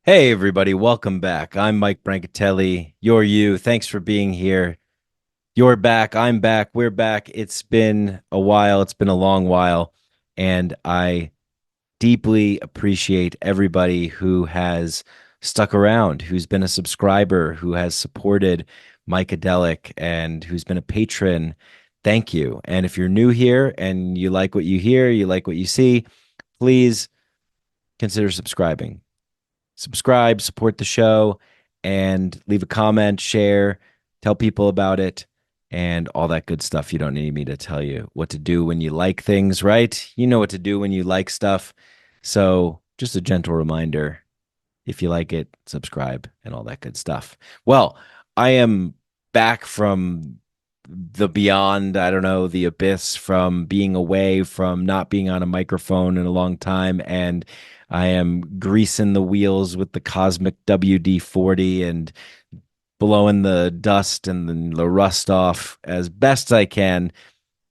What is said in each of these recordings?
Hey everybody, welcome back. I'm Mike Brancatelli. You're you. Thanks for being here. You're back. I'm back. We're back. It's been a while. It's been a long while. And I deeply appreciate everybody who has stuck around, who's been a subscriber, who has supported Micadelic, and who's been a patron. Thank you. And if you're new here and you like what you hear, you like what you see, please consider subscribing. Subscribe, support the show, and leave a comment, share, tell people about it, and all that good stuff. You don't need me to tell you what to do when you like things, right? You know what to do when you like stuff. So, just a gentle reminder, if you like it, subscribe and all that good stuff. Well, I am back from the beyond, I don't know, the abyss, from being away, from not being on a microphone in a long time. And I am greasing the wheels with the cosmic WD-40 and blowing the dust and the rust off as best I can.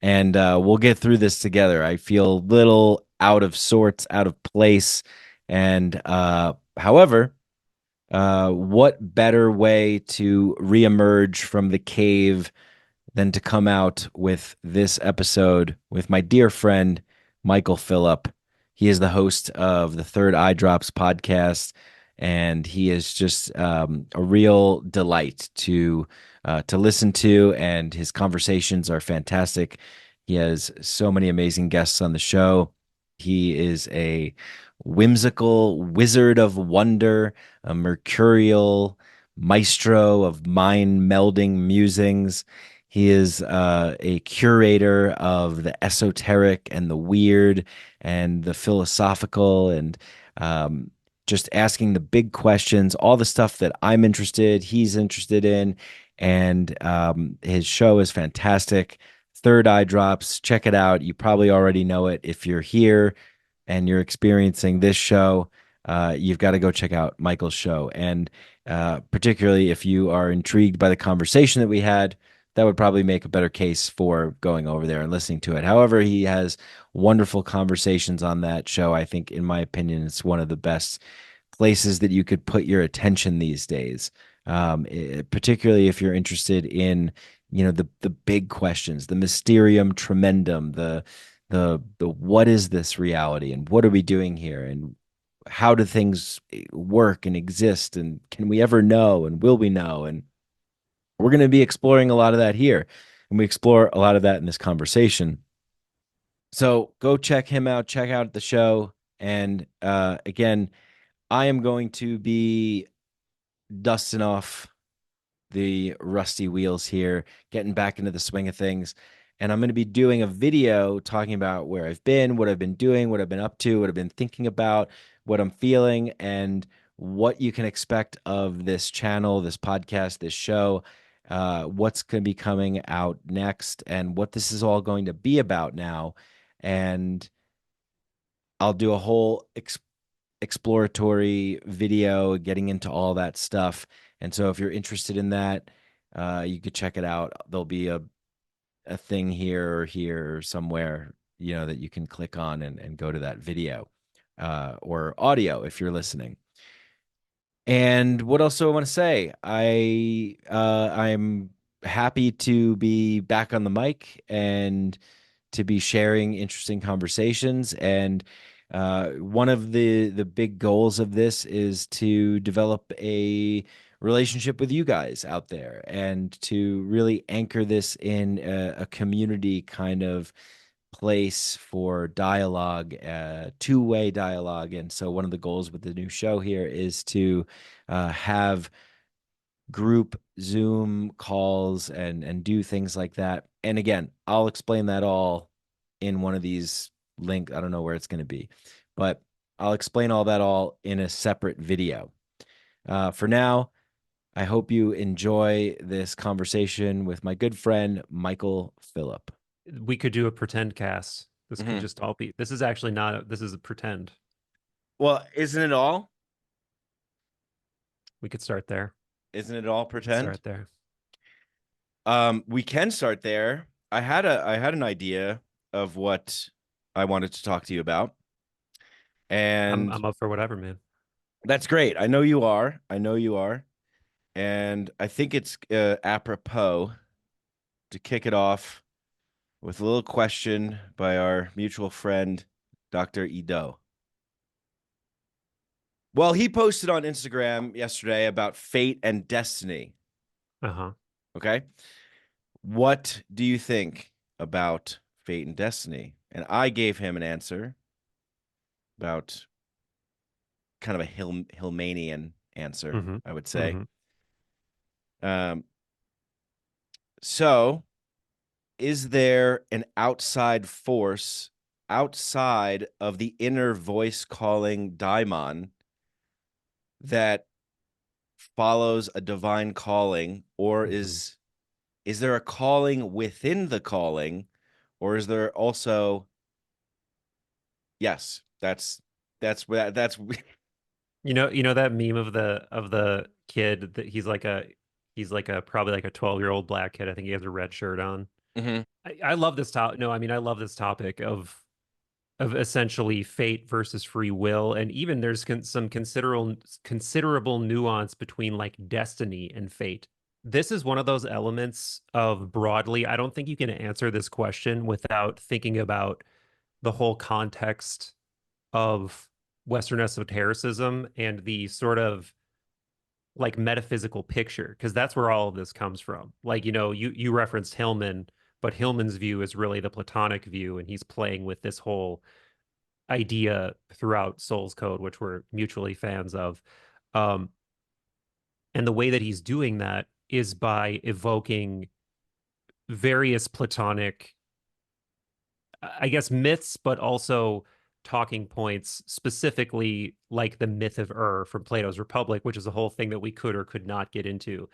And we'll get through this together. I feel a little out of sorts, out of place. And however, what better way to reemerge from the cave than to come out with this episode with my dear friend Michael Phillip. He is the host of the Third Eye Drops podcast, and he is just a real delight to listen to, and his conversations are fantastic. He has so many amazing guests on the show. He is a whimsical wizard of wonder, a mercurial maestro of mind melding musings. He is a curator of the esoteric and the weird and the philosophical and um, just asking the big questions, all the stuff that he's interested in. And his show is fantastic. Third Eye Drops. Check it out. You probably already know it. If you're here and you're experiencing this show, you've got to go check out Michael's show. And particularly if you are intrigued by the conversation that we had, that would probably make a better case for going over there and listening to it. However, he has wonderful conversations on that show. I think, in my opinion, it's one of the best places that you could put your attention these days. Particularly if you're interested in, the big questions, the mysterium tremendum, the what is this reality and what are we doing here and how do things work and exist and can we ever know and will we know? And we're going to be exploring a lot of that here. And we explore a lot of that in this conversation. So go check him out, check out the show. And again, I am going to be dusting off the rusty wheels here, getting back into the swing of things. And I'm going to be doing a video talking about where I've been, what I've been doing, what I've been up to, what I've been thinking about, what I'm feeling, and what you can expect of this channel, this podcast, this show, what's going to be coming out next, and what this is all going to be about now. And I'll do a whole exploratory video getting into all that stuff. And so if you're interested in that, you could check it out. There'll be a thing here or here or somewhere, that you can click on and go to that video or audio if you're listening. And what else do I want to say? I'm happy to be back on the mic and to be sharing interesting conversations. And one of the big goals of this is to develop a relationship with you guys out there and to really anchor this in a community kind of place for dialogue, two-way dialogue. And so one of the goals with the new show here is to have group Zoom calls and do things like that. And again, I'll explain that all in one of these links. I don't know where it's going to be, but I'll explain all that all in a separate video. For now, I hope you enjoy this conversation with my good friend Michael Phillip. We could do a pretend cast. This could Mhm. just all be. This is actually not. This is a pretend. Well, isn't it all? We could start there. Isn't it all We could pretend? start there. We can start there. I had an idea of what I wanted to talk to you about. I'm And I'm up for whatever, man. That's great. I know you are. I know you are. And I think it's apropos to kick it off with a little question by our mutual friend, Dr. Ido. Well, he posted on Instagram yesterday about fate and destiny. Uh-huh. Okay. What do you think about fate and destiny? And I gave him an answer about kind of a Hillmanian answer, Mm-hmm. I would say. Mm-hmm. Um, so is there an outside force outside of the inner voice calling daimon that follows a divine calling, or Mm-hmm. is there a calling within the calling, or is there also yes, that's You know that meme of the kid that he's like a probably like a 12-year-old black kid. I think he has a red shirt on. Mhm. I love this topic. No, I mean I love this topic of essentially fate versus free will, and even there's some considerable nuance between like destiny and fate. This is one of those elements of broadly, I don't think you can answer this question without thinking about the whole context of Western esotericism and the sort of like metaphysical picture, because that's where all of this comes from. Like, you referenced Hillman, but Hillman's view is really the Platonic view, and he's playing with this whole idea throughout Soul's Code, which we're mutually fans of. Um, and the way that he's doing that is by evoking various Platonic, I guess, myths, but also talking points, specifically like the myth of from Plato's Republic, which is a whole thing that we could or could not get into.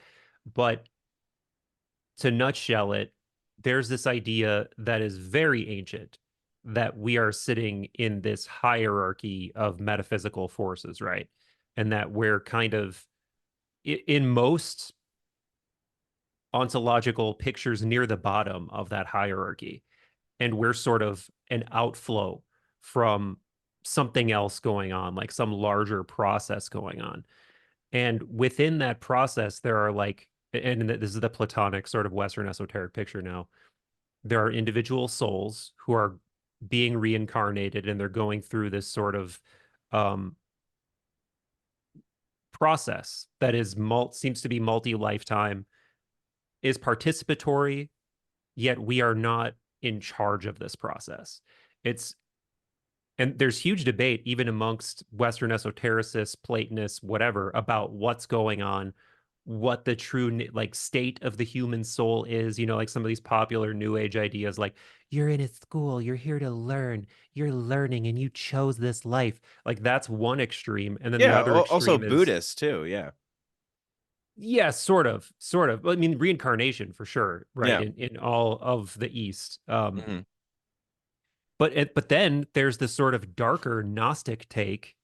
But to nutshell it, there's this idea that is very ancient that we are sitting in this hierarchy of metaphysical forces, right? And that we're kind of in most ontological pictures near the bottom of that hierarchy. And we're sort of an outflow from something else going on, like some larger process going on. And within that process, there are like, and this is the Platonic sort of Western esoteric picture now, there are individual souls who are being reincarnated and they're going through this sort of um, process that is seems to be multi-lifetime, is participatory, yet we are not in charge of this process. It's And there's huge debate even amongst Western esotericists, Platonists, whatever, about what's going on, what the true like state of the human soul is. Like some of these popular New Age ideas, like you're in a school, you're here to learn, you're learning, and you chose this life. Like that's one extreme, and then the Yeah, other also extreme is Buddhist too, yeah. yeah, sort of, sort of. I mean, reincarnation for sure, right? Yeah. In all of the East. Mhm. But then there's this sort of darker Gnostic take,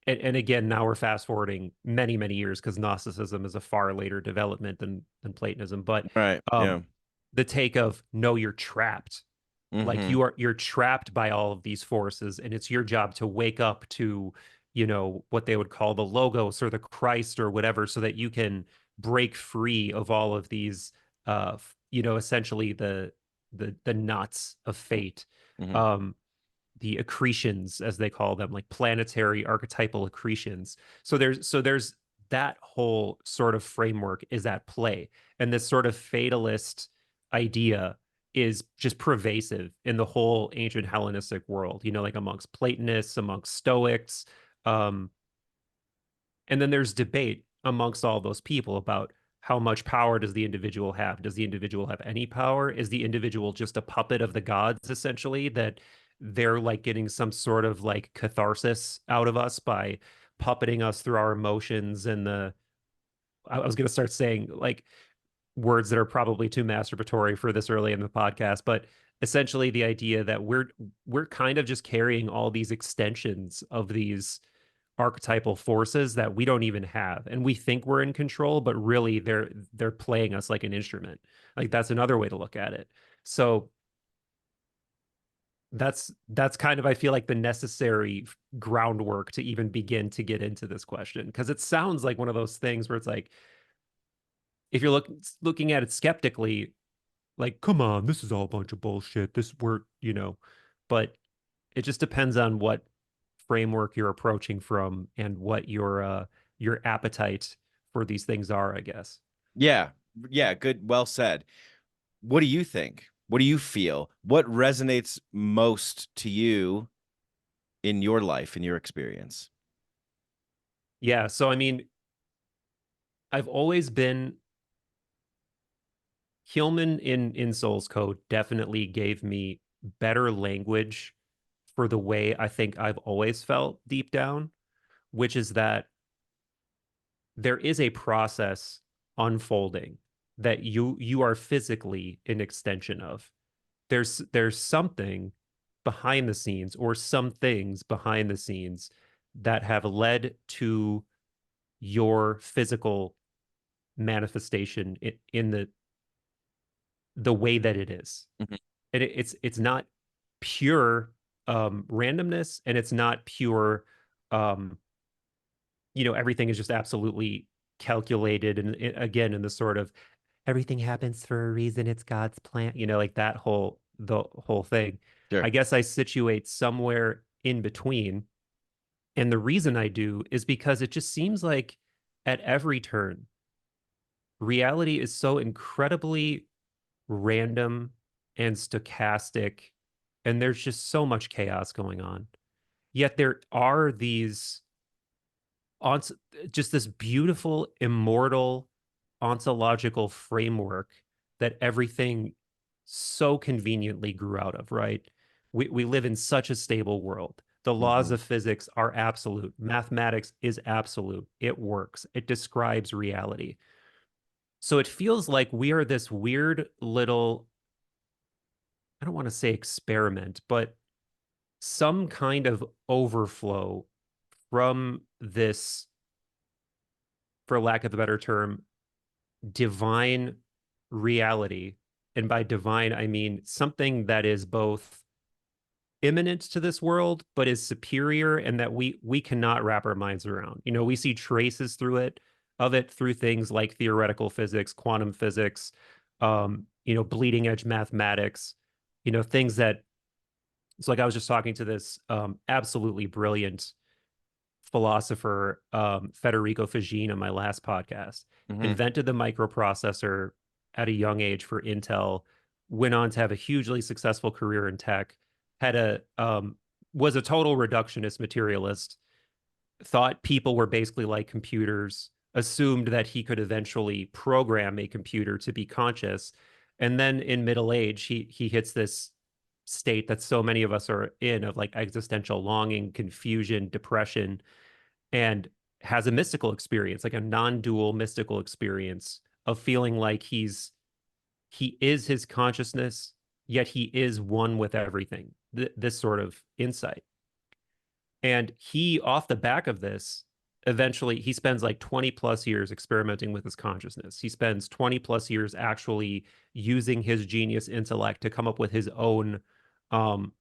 and again, now we're fast forwarding many, many years because Gnosticism is a far later development than Platonism. But Right. um, Yeah. the take of no, you're trapped. Like Mhm. you're trapped by all of these forces, and it's your job to wake up to, what they would call the logos or the Christ or whatever, so that you can break free of all of these, essentially the knots of fate. Mhm. Um, the accretions, as they call them, like planetary archetypal accretions. So there's that whole sort of framework is at play, and this sort of fatalist idea is just pervasive in the whole ancient Hellenistic world. Like amongst Platonists, amongst Stoics, um, and then there's debate amongst all those people about how much power does the individual have? Does the individual have any power? Is the individual just a puppet of the gods, essentially, that they're like getting some sort of like catharsis out of us by puppeting us through our emotions and I was going to start saying like words that are probably too masturbatory for this early in the podcast, but essentially the idea that we're kind of just carrying all these extensions of these archetypal forces that we don't even have, and we think we're in control, but really they're playing us like an instrument. Like that's another way to look at it. So that's kind of, I feel like, the necessary groundwork to even begin to get into this question, because it sounds like one of those things where it's like, if you're looking at it skeptically, like, come on, this is all a bunch of bullshit. This we're, but it just depends on what framework you're approaching from and what your appetite for these things are, I guess. Yeah. Yeah, good, well said. What do you think? What do you feel? What resonates most to you in your life, in your experience? Yeah, so I mean, I've always been Hillman in Soul's Code definitely gave me better language for the way I think I've always felt deep down, which is that there is a process unfolding that you are physically an extension of. There's something behind the scenes, or some things behind the scenes, that have led to your physical manifestation in the way that it is. Mhm. And it's not pure randomness, and it's not pure um, everything is just absolutely calculated, and again, in the sort of everything happens for a reason, it's God's plan, like that the whole thing. I Sure. guess I situate somewhere in between. And the reason I do is because it just seems like at every turn, reality is so incredibly random and stochastic, and there's just so much chaos going on. Yet there are these on just this beautiful, immortal, ontological framework that everything so conveniently grew out of, right? We live in such a stable world. The laws Hmm. of physics are absolute. Mathematics is absolute. It works. It describes reality. So it feels like we are this weird little, I don't want to say experiment, but some kind of overflow from this, for lack of a better term, divine reality. And by divine, I mean something that is both imminent to this world, but is superior, and that we cannot wrap our minds around. We see traces of it through things like theoretical physics, quantum physics, bleeding edge mathematics, things that it's like I was just talking to this absolutely brilliant philosopher, Federico Fagin, on my last podcast. Hmm. Invented the microprocessor at a young age for Intel, went on to have a hugely successful career in tech, had a was a total reductionist materialist, thought people were basically like computers, assumed that he could eventually program a computer to be conscious. And then in middle age, he hits this state that so many of us are in, of like existential longing, confusion, depression, and has a mystical experience, like a non-dual mystical experience of feeling like he is his consciousness, yet he is one with everything. This sort of insight. And he, off the back of this, eventually he spends like 20 plus years experimenting with his consciousness. He spends 20 plus years actually using his genius intellect to come up with his own um,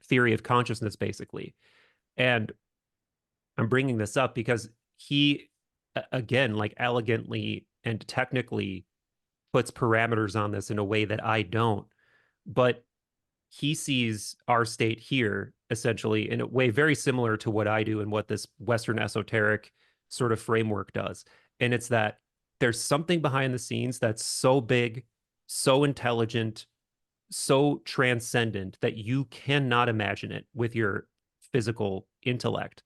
theory of consciousness, basically. And I'm bringing this up because he, again, like elegantly and technically puts parameters on this in a way that I don't. But he sees our state here essentially in a way very similar to what I do and what this Western esoteric sort of framework does. And it's that there's something behind the scenes that's so big, so intelligent, so transcendent that you cannot imagine it with your physical intellect,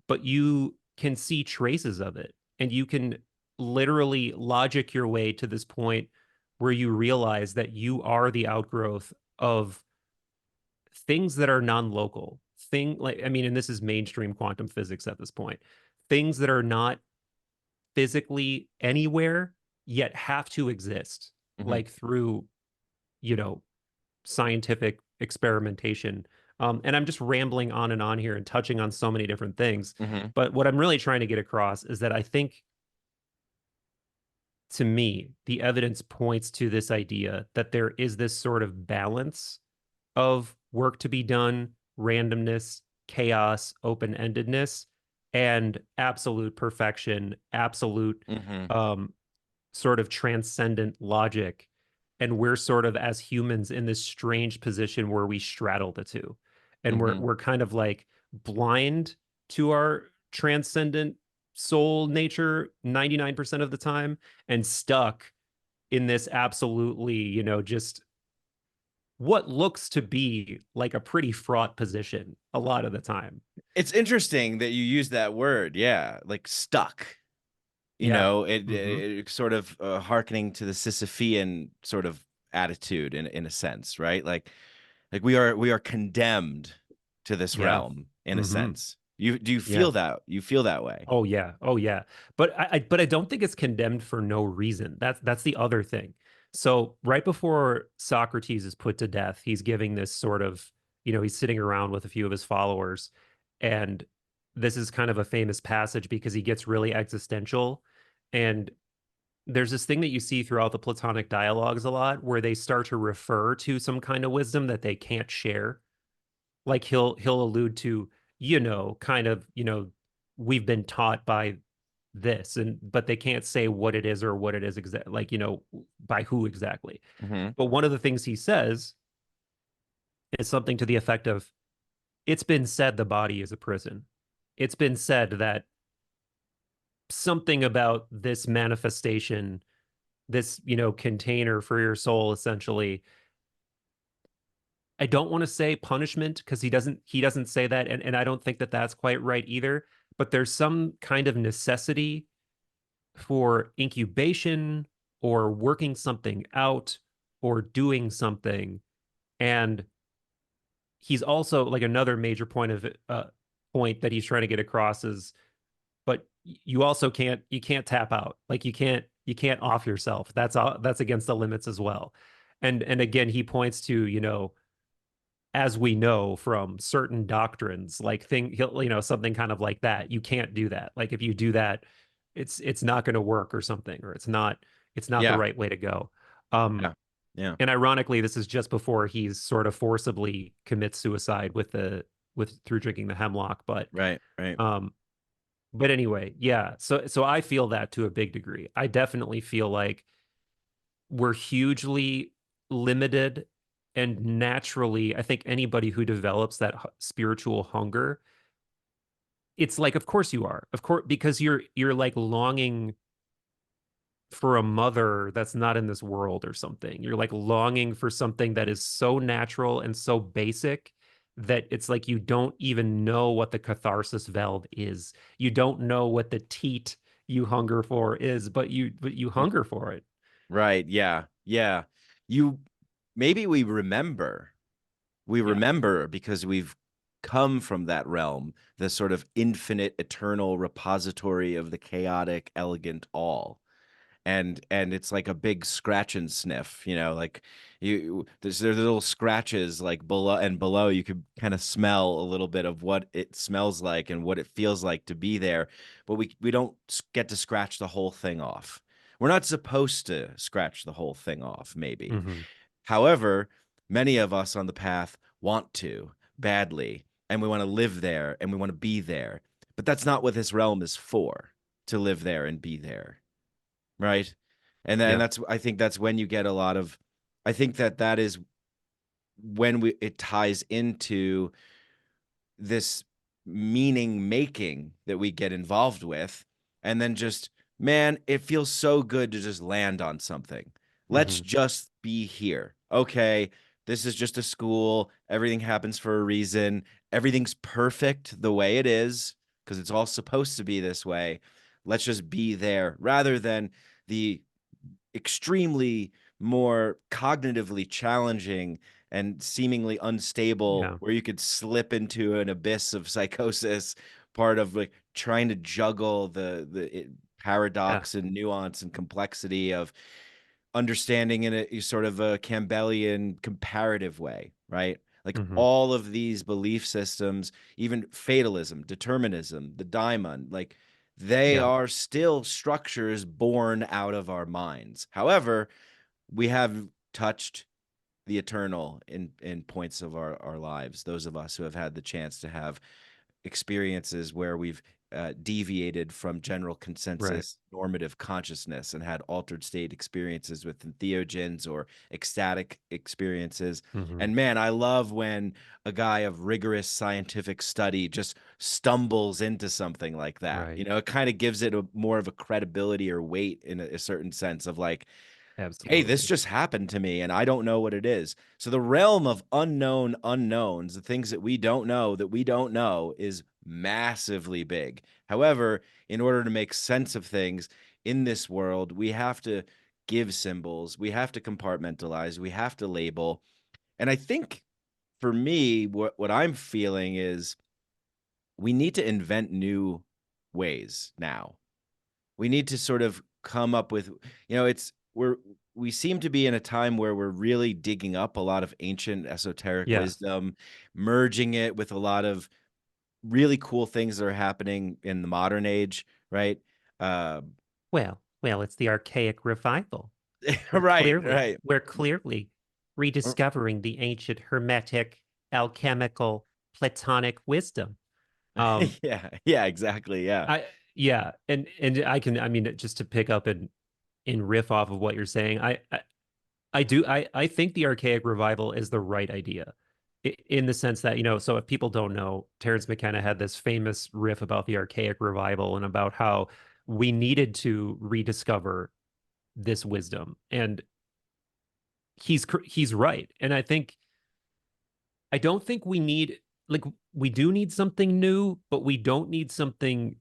but you can see traces of it, and you can literally logic your way to this point where you realize that you are the outgrowth of things that are non-local. I mean, and this is mainstream quantum physics at this point. Things that are not physically anywhere yet have to exist, Hmm. like through, you know, scientific experimentation. And I'm just rambling on and on here and touching on so many different things. Hmm. But what I'm really trying to get across is that I think, to me, the evidence points to this idea that there is this sort of balance of work to be done, randomness, chaos, open-endedness, and absolute perfection, absolute Mm-hmm. um, sort of transcendent logic. And we're sort of as humans in this strange position where we straddle the two. And we're Mm-hmm. we're kind of like blind to our transcendent soul nature 99% of the time and stuck in this absolutely, just what looks to be like a pretty fraught position a lot of the time. It's interesting that you use that word. Yeah, like stuck. You Yeah. know, it, Hmm. it sort of hearkening to the Sisyphean sort of attitude in a sense, right? Like we are condemned to this Yeah. realm in a Hmm. sense. You do you Yeah. feel that? You feel that way? Oh yeah. Oh yeah. But I don't think it's condemned for no reason. That's the other thing. So right before Socrates is put to death, he's giving this sort of, he's sitting around with a few of his followers, and this is kind of a famous passage because he gets really existential. And there's this thing that you see throughout the Platonic dialogues a lot where they start to refer to some kind of wisdom that they can't share. Like he'll allude to, kind of, we've been taught by this, and but they can't say what it is or what it is exactly, like, by who exactly. Hmm. But one of the things he says is something to the effect of, it's been said the body is a prison. It's been said that something about this manifestation, this, container for your soul, essentially. I don't want to say punishment because he doesn't say that, and I don't think that that's quite right either. But there's some kind of necessity for incubation or working something out or doing something. And he's also like another major point that he's trying to get across is, but you also can't tap out. Like you can't off yourself. That's against the limits as well. And again, he points to, as we know from certain doctrines, like he'll, something kind of like that. You can't do that. Like if you do that, it's not going to work or something, or it's not the Yeah, right way to go. Um, yeah, yeah. and ironically, this is just before he's sort of forcibly commits suicide with through drinking the hemlock. Right, right. Um, but anyway, yeah. So I feel that to a big degree. I definitely feel like we're hugely limited, and naturally I think anybody who develops that spiritual hunger, it's like, of course you are, of course, because you're like longing for a mother that's not in this world or something. You're like longing for something that is so natural and so basic that it's like you don't even know what the catharsis valve is. You don't know what the teat you hunger for is, but you hunger for it. Right, yeah, yeah. You maybe we Yeah. remember because we've come from that realm, the sort of infinite, eternal repository of the chaotic, elegant all. And it's like a big scratch and sniff, like there's little scratches like below you could kind of smell a little bit of what it smells like and what it feels like to be there, but we don't get to scratch the whole thing off. We're not supposed to scratch the whole thing off, maybe. Hmm. However, many of us on the path want to badly, and we want to live there and we want to be there. But that's not what this realm is for, to live there and be there, right? And then Yeah. that's I think that's when you get a lot of I think that is when we it ties into this meaning making that we get involved with, and then just, man, it feels so good to just land on something. Let's Hmm. just be here. Okay, this is just a school. Everything happens for a reason. Everything's perfect the way it is because it's all supposed to be this way. Let's just be there rather than the extremely more cognitively challenging and seemingly unstable Yeah. where you could slip into an abyss of psychosis, part of like trying to juggle the Yeah. paradox and nuance and complexity of understanding in a sort of a Campbellian comparative way, right? Like Hmm. all of these belief systems, even fatalism, determinism, the daimon, like they Yeah. are still structures born out of our minds. However, we have touched the eternal in points of our lives. Those of us who have had the chance to have experiences where we've deviated from general Right. consensus normative consciousness and had altered state experiences with entheogens or ecstatic experiences. Hmm. And man, I love when a guy of rigorous scientific study just stumbles into something like that. Right. It kind of gives it a more of a credibility or weight in a certain sense of like, hey, this Absolutely. just happened to me and I don't know what it is. So the realm of unknown unknowns, the things that we don't know is massively big. However, in order to make sense of things in this world, we have to give symbols, we have to compartmentalize, we have to label. And I think for me, what I'm feeling is we need to invent new ways now. We need to sort of come up with, we seem to be in a time where we're really digging up a lot of ancient esoteric Yes. wisdom, merging it with a lot of really cool things that are happening in the modern age, right? uh, Well, it's the archaic revival. We're right, clearly, right. we're clearly rediscovering the ancient hermetic, alchemical, Platonic wisdom. Um, Yeah, yeah, exactly, yeah. I yeah, and I can, I mean, just to pick up and riff off of what you're saying, I think the archaic revival is the right idea. In the sense that, so if people don't know, Terence McKenna had this famous riff about the archaic revival and about how we needed to rediscover this wisdom. And he's right. And I don't think we need, like, we do need something new, but we don't need something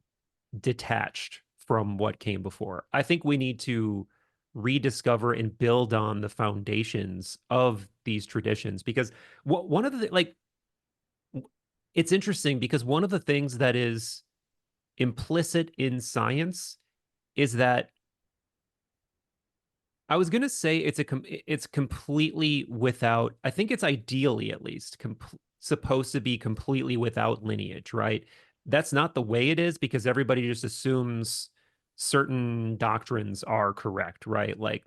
detached from what came before. I think we need to rediscover and build on the foundations of these traditions because one of the like it's interesting because one of the things that is implicit in science is that I was gonna say it's completely without. I think it's ideally at least supposed to be completely without lineage, right? That's not the way it is because everybody just assumes certain doctrines are correct, right? Like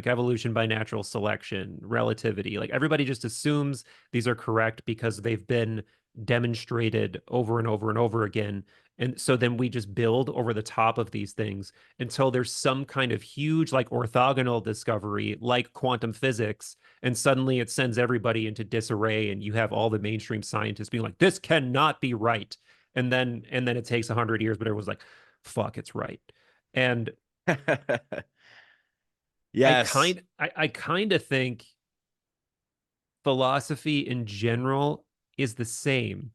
evolution by natural selection, relativity. Like everybody just assumes these are correct because they've been demonstrated over and over and over again. And so then we just build over the top of these things until there's some kind of huge, like, orthogonal discovery, like quantum physics, and suddenly it sends everybody into disarray, and you have all the mainstream scientists being like, "This cannot be right," and then it takes 100 years, but everyone's like, "Fuck, it's right." And Yes. I kind of think philosophy in general is the same,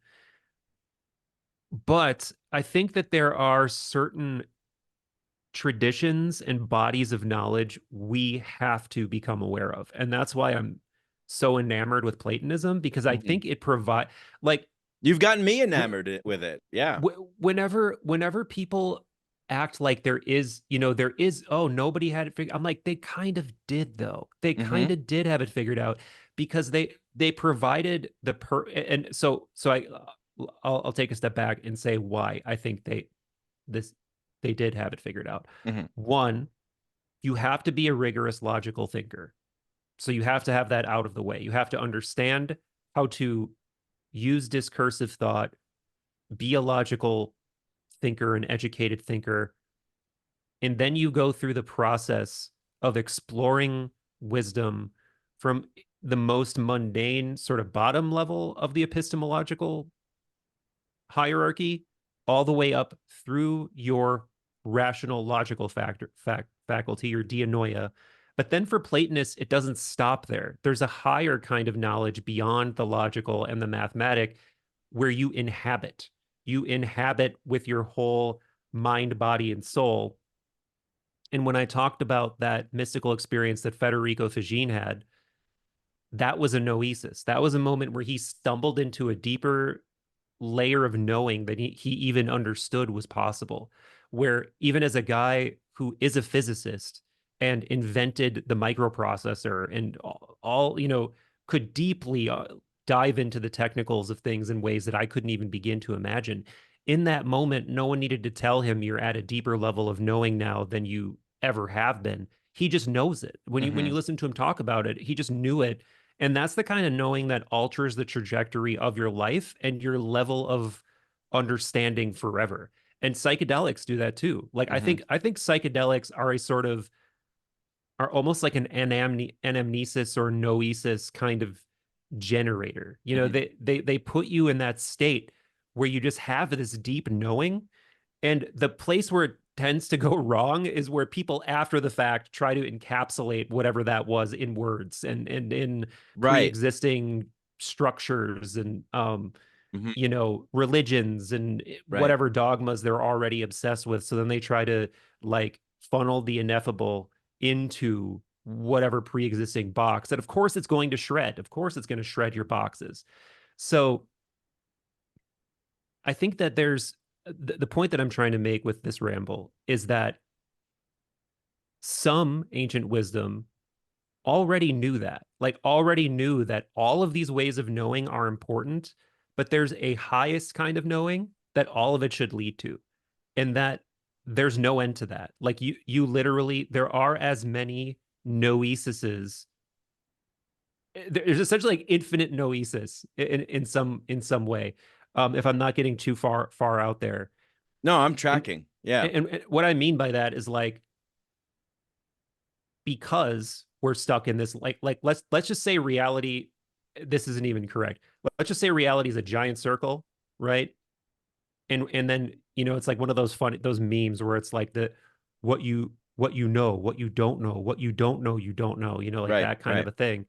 but I think that there are certain traditions and bodies of knowledge we have to become aware of. And that's why I'm so enamored with Platonism because I Mhm. think it provide like You've gotten me w- enamored with it, yeah. whenever people act like there is, oh, nobody had it figured. I'm like, they kind of did though. They kind Hmm. of did have it figured out because they provided the per and so I'll take a step back and say why I think this they did have it figured out. Hmm. One, you have to be a rigorous logical thinker. So you have to have that out of the way. You have to understand how to use discursive thought, be a logical thinker, an educated thinker, and then you go through the process of exploring wisdom from the most mundane sort of bottom level of the epistemological hierarchy all the way up through your rational logical faculty, your dianoia. But then for Platonists, it doesn't stop there. There's a higher kind of knowledge beyond the logical and the mathematic where you inhabit. You inhabit with your whole mind, body, and soul. And when I talked about that mystical experience that Federico Fagin had, that was a noesis. That was a moment where he stumbled into a deeper layer of knowing that he even understood was possible. Where even as a guy who is a physicist and invented the microprocessor and all could deeply dive into the technicals of things in ways that I couldn't even begin to imagine. In that moment, no one needed to tell him you're at a deeper level of knowing now than you ever have been. He just knows it. When you Hmm. listen to him talk about it, he just knew it, And that's the kind of knowing that alters the trajectory of your life and your level of understanding forever. And psychedelics do that too. Like I Hmm. think I think psychedelics are a sort of are almost like an anamnesis or noesis kind of generator. You know, Hmm. they put you in that state where you just have this deep knowing, and the place where it tends to go wrong is where people after the fact try to encapsulate whatever that was in words and in Right. pre-existing structures and Hmm. religions and Right. whatever dogmas they're already obsessed with. So then they try to like funnel the ineffable into whatever pre-existing box that of course it's going to shred. Of course it's going to shred your boxes. So I think that there's the point that I'm trying to make with this ramble is that some ancient wisdom already knew that, like already knew that all of these ways of knowing are important, but there's a highest kind of knowing that all of it should lead to, and that there's no end to that. Like you literally, there are as many noesises. There's essentially like infinite noesis in some way. If I'm not getting too far out there, No, I'm and, tracking. Yeah. and what I mean by that is like because we're stuck in this like let's just say reality, this isn't even correct. Let's just say reality is a giant circle, right? And then it's like one of those funny those memes where it's like the what you know, what you don't know, what you don't know, you don't know, like Right. that kind of Right. a thing.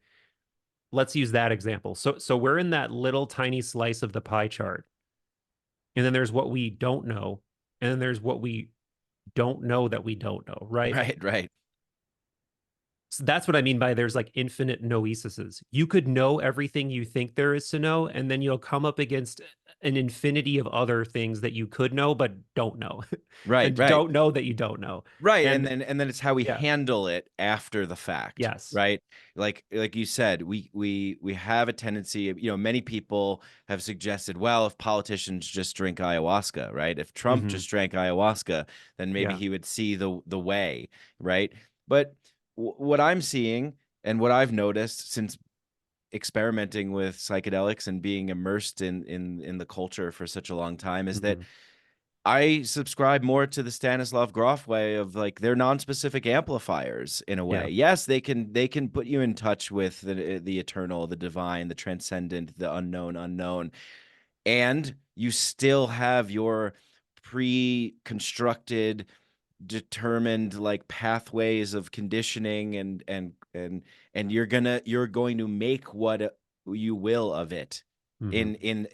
Let's use that example. So we're in that little tiny slice of the pie chart. And then there's what we don't know, and then there's what we don't know that we don't know, right? Right. Right. So that's what I mean by there's like infinite noesises. You could know everything you think there is to know, and then you'll come up against an infinity of other things that you could know but don't know, Right. and Right. don't know that you don't know. Right. And And then it's how we yeah, handle it after the fact, yes. right? Like you said, we have a tendency of, many people have suggested, well, if politicians just drink ayahuasca, right? If Trump Hmm. just drank ayahuasca, then maybe Yeah. he would see the way, right? But what I'm seeing and what I've noticed since experimenting with psychedelics and being immersed in the culture for such a long time is that Hmm. I subscribe more to the Stanislav Grof way of like they're non-specific amplifiers in a Yeah. way. Yes, they can put you in touch with the eternal, the divine, the transcendent, the unknown, and you still have your pre-constructed, determined like pathways of conditioning and you're going to make what you will of it Hmm. in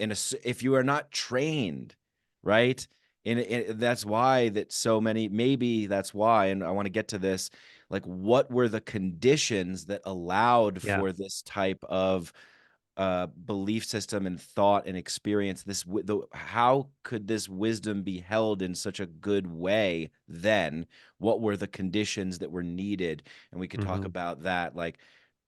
if you are not trained, right? That's why that so many, maybe that's why, and I want to get to this, like what were the conditions that allowed Yeah. for this type of belief system and thought and experience how could this wisdom be held in such a good way then? What were the conditions that were needed? And we could talk Hmm. about that, like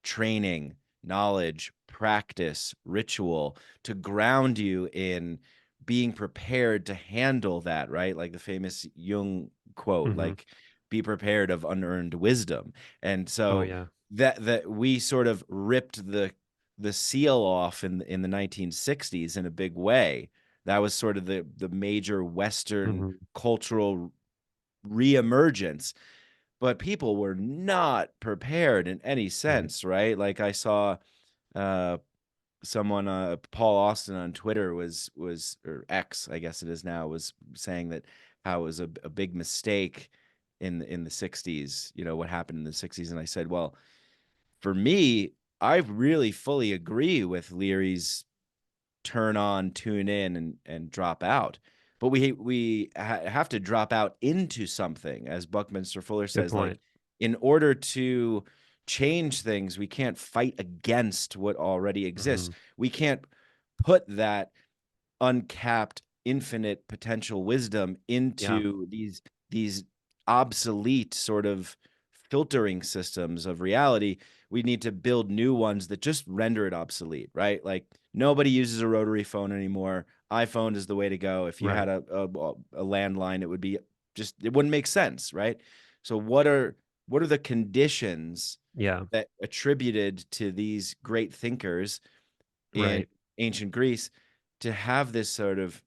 training, knowledge, practice, ritual, to ground you in being prepared to handle that, right? Like the famous Jung quote, Hmm. like be prepared of unearned wisdom. And Oh so yeah. that we sort of ripped the seal off in the 1960s in a big way. That was sort of the major Western Hmm. cultural reemergence, but people were not prepared in any Right. sense, right? Like I saw uh, someone, Paul Austin on Twitter was or X, I guess it is now, was saying that how it was a big mistake in the 60s, what happened in the 60s. And I said, well, for me, I really fully agree with Leary's turn on, tune in, and drop out. But we have to drop out into something, as Buckminster Fuller Good says. Like, point. in order to change things, we can't fight against what already exists. Hmm. We can't put that uncapped infinite potential wisdom Yeah. into these obsolete sort of filtering systems of reality. We need to build new ones that just render it obsolete, right? Like nobody uses a rotary phone anymore. iPhone is the way to go. If you had Right. a landline, it would be just, it wouldn't make sense, right? So what are what are the conditions Yeah. that attributed to these great thinkers in Right. ancient Greece to have this sort of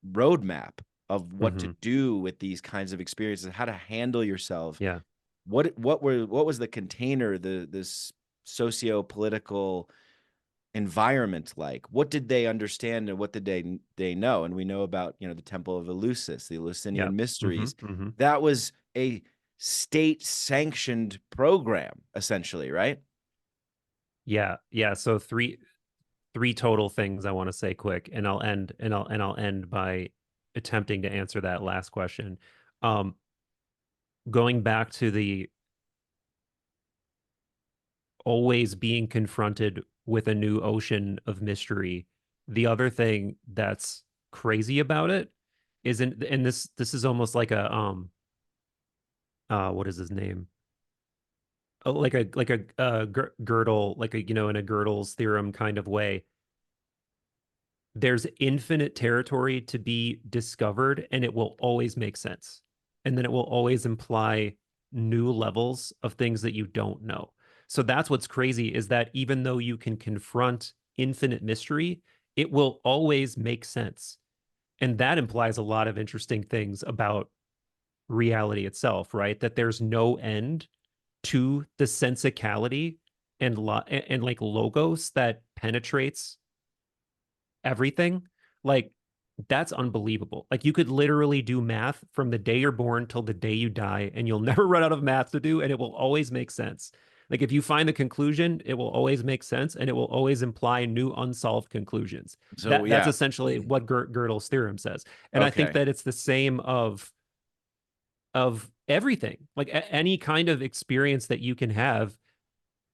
roadmap of what to Hmm. do with these kinds of experiences, how to handle yourself. Yeah. What was the container, this socio-political environment like? What did they understand and what did they know? And we know about, the Temple of Eleusis, the Yeah. Eleusinian Hmm. mysteries. Hmm. That was a state sanctioned program, essentially, right? Yeah. Yeah. So three total things I want to say quick, and I'll end by attempting to answer that last question. Um, Going back to the always being confronted with a new ocean of mystery. The other thing that's crazy about it isn't, and this is almost like a what is his name? Oh, like a Gödel, like a in a Gödel's theorem kind of way. There's infinite territory to be discovered, and it will always make sense. And then it will always imply new levels of things that you don't know. So that's what's crazy is that even though you can confront infinite mystery, it will always make sense. And that implies a lot of interesting things about reality itself, right? That there's no end to the sensicality and like logos that penetrates everything. Like that's unbelievable. Like you could literally do math from the day you're born till the day you die, and you'll never run out of math to do, and it will always make sense. Like if you find the conclusion, it will always make sense, and it will always imply new unsolved conclusions. So That's yeah. essentially what Gödel's theorem says, and I think Okay. that it's the same of everything. Like any kind of experience that you can have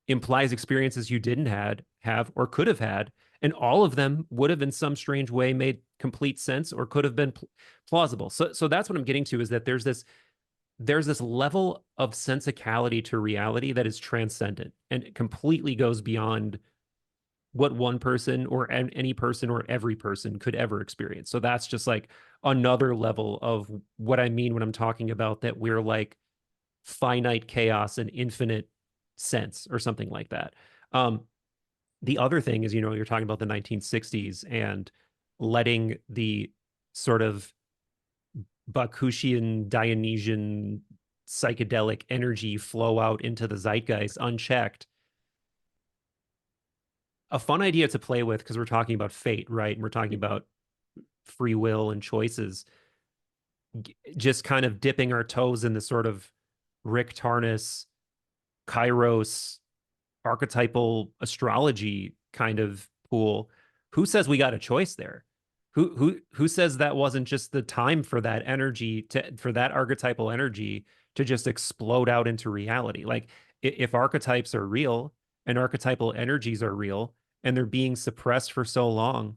implies experiences you didn't have or could have had, and all of them would have in some strange way made complete sense or could have been plausible. So that's what I'm getting to, is that there's this level of sensicality to reality that is transcendent and it completely goes beyond what one person or any person or every person could ever experience. So that's just like another level of what I mean when I'm talking about that we're like finite chaos and infinite sense or something like that. Um, the other thing is, you're talking about the 1960s and letting the sort of Bakushian, Dionysian psychedelic energy flow out into the zeitgeist unchecked. A fun idea to play with because we're talking about fate, right? And we're talking about free will and choices. Just kind of dipping our toes in the sort of Rick Tarnas, Kairos, archetypal astrology kind of pool. Who says we got a choice there? Who says that wasn't just the time for that energy for that archetypal energy to just explode out into reality? Like if archetypes are real and archetypal energies are real and they're being suppressed for so long,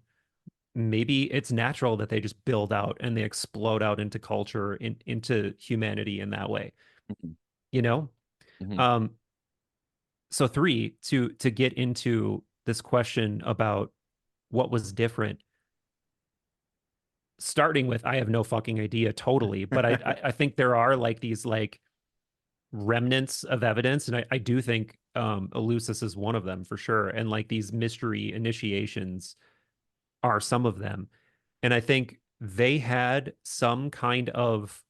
maybe it's natural that they just build out and they explode out into culture, into humanity in that way, Mhm. you know? Mhm. Um, so three, to get into this question about what was different, starting with I have no fucking idea totally, but I think there are like these like remnants of evidence, and I do think Eleusis is one of them for sure, and like these mystery initiations are some of them, and I think they had some kind of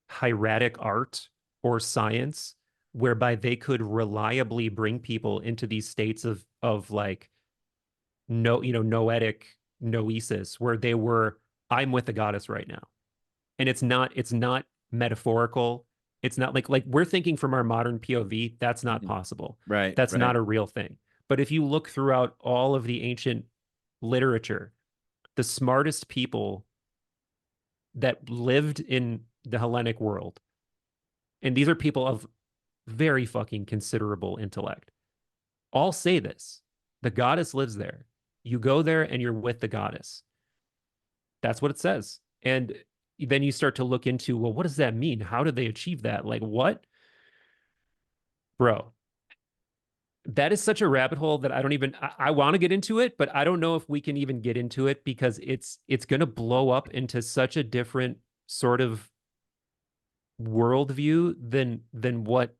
hieratic art or science whereby they could reliably bring people into these states of like no, noetic noesis, where they were, I'm with the goddess right now. And it's not metaphorical. It's not like we're thinking from our modern POV, that's not Mhm. possible. Right, That's right. not a real thing. But if you look throughout all of the ancient literature, the smartest people that lived in the Hellenic world, and these are people of very fucking considerable intellect, all say this. The goddess lives there. You go there and you're with the goddess. That's what it says. And then you start to look into, well, what does that mean? How did they achieve that? Like, what? Bro, that is such a rabbit hole that I don't even, I want to get into it, but I don't know if we can even get into it because it's going to blow up into such a different sort of worldview than what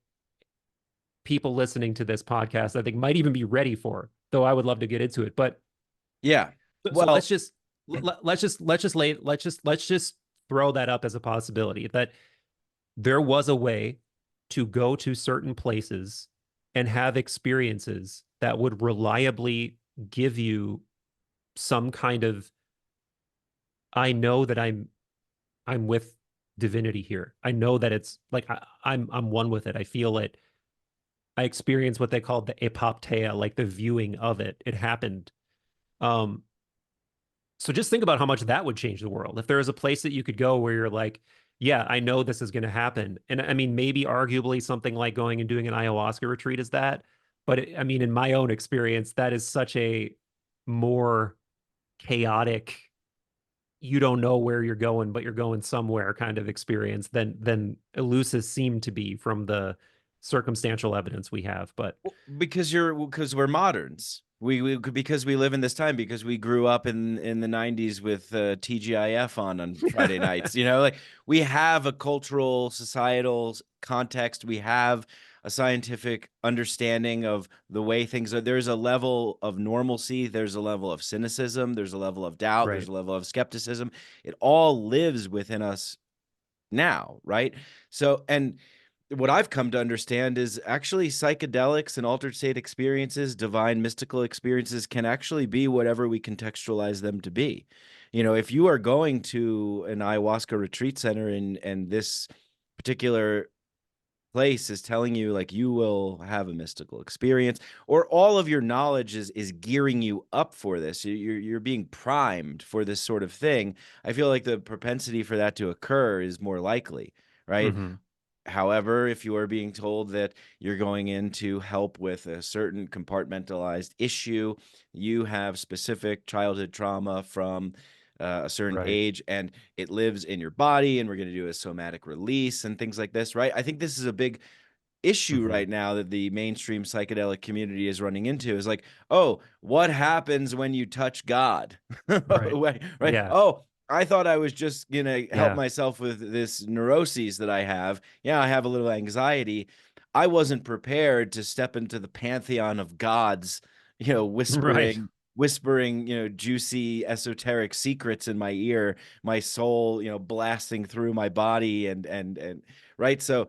people listening to this podcast, I think, might even be ready for, though I would love to get into it. But Yeah. so let's Well, just let's just throw that up as a possibility that there was a way to go to certain places and have experiences that would reliably give you some kind of, I know that I'm with divinity here. I know that it's like I'm one with it. I feel it. I experience what they call the epoptea, like the viewing of it. It happened. Um, so just think about how much that would change the world. If there is a place that you could go where you're like, yeah, I know this is going to happen. And I mean, maybe arguably something like going and doing an ayahuasca retreat is that. But I mean, in my own experience, that is such a more chaotic, you don't know where you're going, but you're going somewhere kind of experience than elusive seem to be from the circumstantial evidence we have. But because we're moderns. Because we live in this time, because we grew up in the 90s with TGIF on Friday nights. Like we have a cultural, societal context. We have a scientific understanding of the way things are. There's a level of normalcy, there's a level of cynicism, there's a level of doubt, there's right. a level of skepticism. It all lives within us now, right? So, and what I've come to understand is actually psychedelics and altered state experiences, divine mystical experiences can actually be whatever we contextualize them to be. If you are going to an ayahuasca retreat center and this particular place is telling you like you will have a mystical experience, or all of your knowledge is gearing you up for this, you're being primed for this sort of thing, I feel like the propensity for that to occur is more likely, right? Mm-hmm. However, if you are being told that you're going in to help with a certain compartmentalized issue, you have specific childhood trauma from a certain Right. age, and it lives in your body, and we're going to do a somatic release and things like this, right? I think this is a big issue Mm-hmm. right now that the mainstream psychedelic community is running into is like, oh, what happens when you touch God? Right. Right? Yeah. Oh, I thought I was just gonna help Yeah. myself with this neuroses that I have. Yeah, I have a little anxiety. I wasn't prepared to step into the pantheon of gods, Right. whispering, juicy esoteric secrets in my ear, my soul, blasting through my body and right. So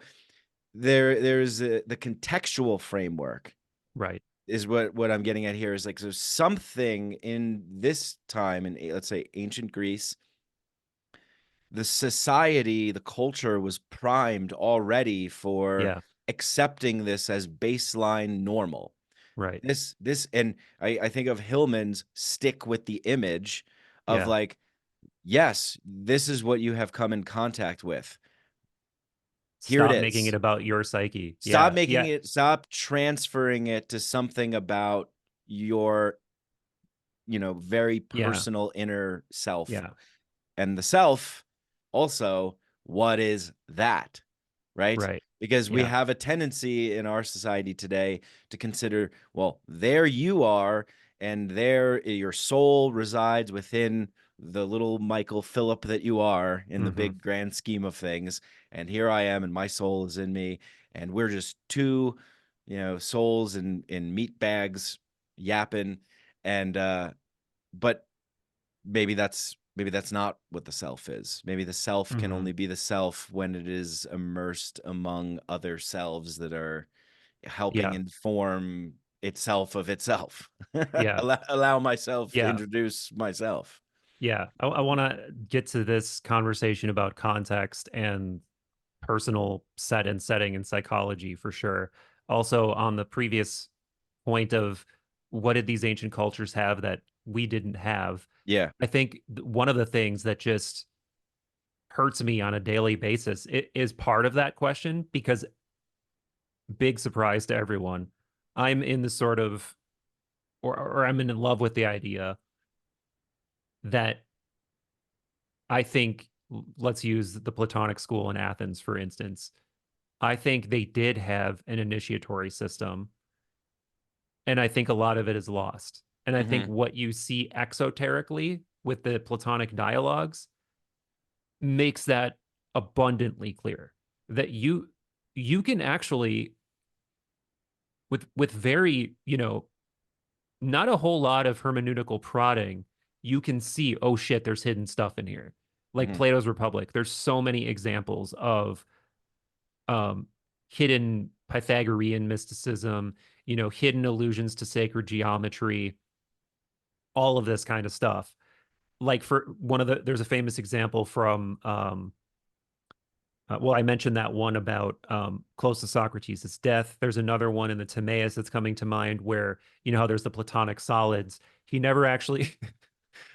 there's the contextual framework Right. is what I'm getting at here is like, so something in this time in, let's say, ancient Greece, the society, the culture was primed already for Yeah. accepting this as baseline normal. Right. And I think of Hillman's stick with the image of Yeah. like, yes, this is what you have come in contact with. Here it Stop making it is. about your psyche. Yeah. Yeah. Stop transferring it to something about your, very Yeah. personal inner self. Yeah. And the self also, what is that? Right? Right. Because we Yeah. have a tendency in our society today to consider, well, there you are, and there your soul resides within the little Michael Phillip that you are in the Mm-hmm. big grand scheme of things. And here I am, and my soul is in me, and we're just two, souls in meat bags yapping. And but maybe that's not what the self is. Maybe the self can Mm-hmm. only be the self when it is immersed among other selves that are helping Yeah. inform itself of itself. Yeah. Allow myself to Yeah. introduce myself. Yeah. I want to get to this conversation about context and personal setting and psychology for sure. Also, on the previous point of what did these ancient cultures have that we didn't have? Yeah. I think one of the things that just hurts me on a daily basis is part of that question because big surprise to everyone. I'm in the sort of, or I'm in love with the idea that I think, let's use the Platonic school in Athens, for instance. I think they did have an initiatory system, and I think a lot of it is lost. And I think Hmm. what you see exoterically with the Platonic dialogues makes that abundantly clear that you can actually with very, not a whole lot of hermeneutical prodding, you can see, oh shit, there's hidden stuff in here. Like Hmm. Plato's Republic, there's so many examples of um, hidden Pythagorean mysticism, hidden allusions to sacred geometry, all of this kind of stuff. Like for there's a famous example from, well, I mentioned that one about close to Socrates' death. There's another one in the Timaeus that's coming to mind where, how there's the Platonic solids. He never actually,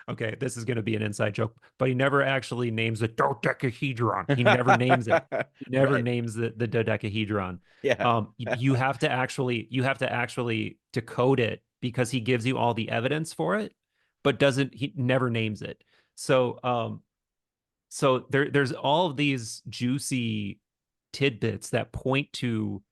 okay, this is going to be an inside joke, but he never actually names the dodecahedron. He never names it. He never Right. names the dodecahedron. Yeah. You have to actually decode it because he gives you all the evidence for it, but he never names it. So there's all of these juicy tidbits that point to,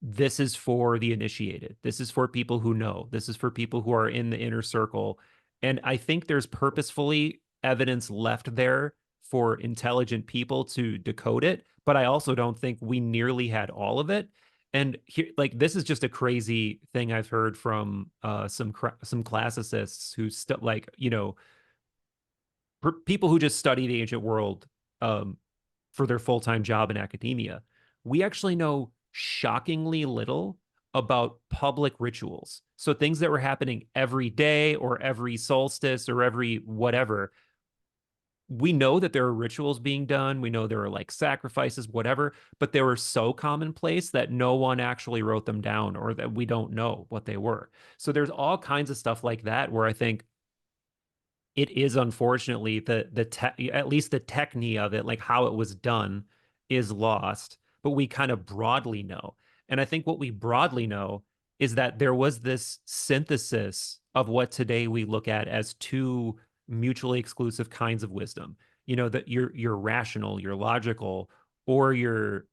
this is for the initiated. This is for people who know. This is for people who are in the inner circle. And I think there's purposefully evidence left there for intelligent people to decode it. But I also don't think we nearly had all of it. And here, like, this is just a crazy thing I've heard from some classicists who like, people who just study the ancient world um, for their full-time job in academia. We actually know shockingly little about public rituals. So things that were happening every day or every solstice or every whatever. We know that there are rituals being done. We know there are like sacrifices, whatever, but they were so commonplace that no one actually wrote them down, or that we don't know what they were. So there's all kinds of stuff like that where I think it is, unfortunately, at least the technique of it, like how it was done, is lost, but we kind of broadly know. And I think what we broadly know is that there was this synthesis of what today we look at as two mutually exclusive kinds of wisdom. That you're rational, you're logical, or you're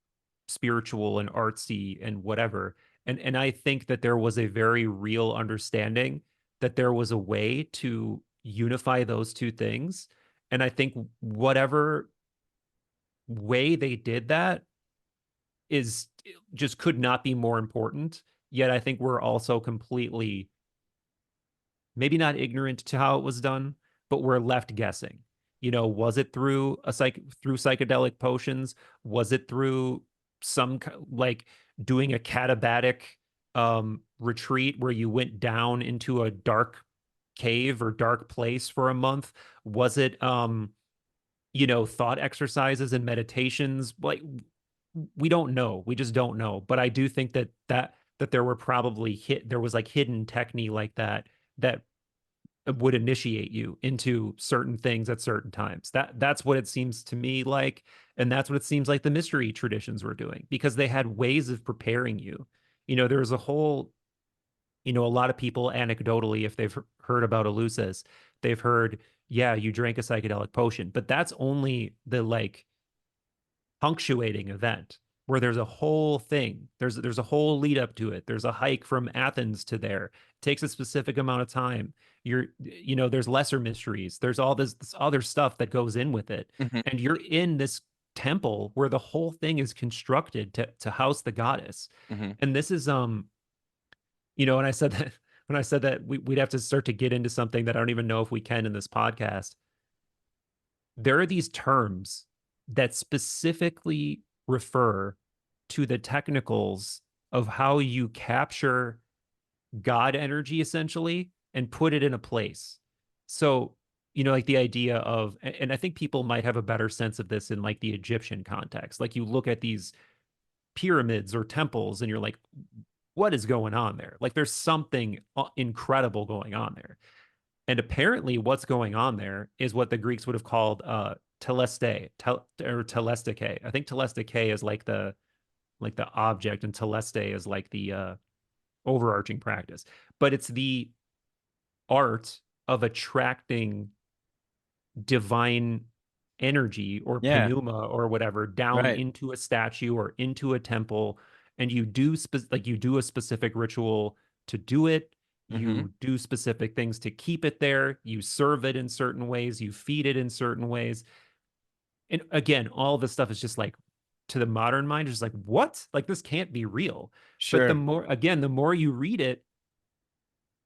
spiritual and artsy and whatever. And I think that there was a very real understanding that there was a way to unify those two things. And I think whatever way they did that is just could not be more important. Yet I think we're also completely, maybe not ignorant to how it was done, but we're left guessing. Was it through psychedelic potions? Was it through like doing a catabatic retreat where you went down into a dark cave or dark place for a month? Was it thought exercises and meditations? Like, we don't know. We just don't know. But I do think that there were probably there was like hidden technique like that would initiate you into certain things at certain times. That's what it seems to me like, and that's what it seems like the mystery traditions were doing, because they had ways of preparing you. There was a whole, a lot of people anecdotally, if they've heard about Eleusis, they've heard, yeah, you drank a psychedelic potion, but that's only the like punctuating event, where there's a whole thing. There's a whole lead up to it. There's a hike from Athens to there. It takes a specific amount of time. There's lesser mysteries. There's all this other stuff that goes in with it. Hmm. And you're in this temple where the whole thing is constructed to house the goddess. Hmm. And this is and I said that when I said that we'd have to start to get into something that I don't even know if we can in this podcast. There are these terms that specifically refer to the technicals of how you capture God energy essentially and put it in a place. So, like the idea of, and I think people might have a better sense of this in like the Egyptian context. Like, you look at these pyramids or temples and you're like, what is going on there? Like, there's something incredible going on there. And apparently, what's going on there is what the Greeks would have called or telestike. I think telestike is like the object, and teleste is like the overarching practice. But it's the art of attracting divine energy or Yeah. pneuma or whatever down Right. into a statue or into a temple, and you do you do a specific ritual to do it. Hmm. You do specific things to keep it there. You serve it in certain ways. You feed it in certain ways. And again, all this stuff is just like to the modern mind is just like, what? Like this can't be real. But Sure. the more you read it,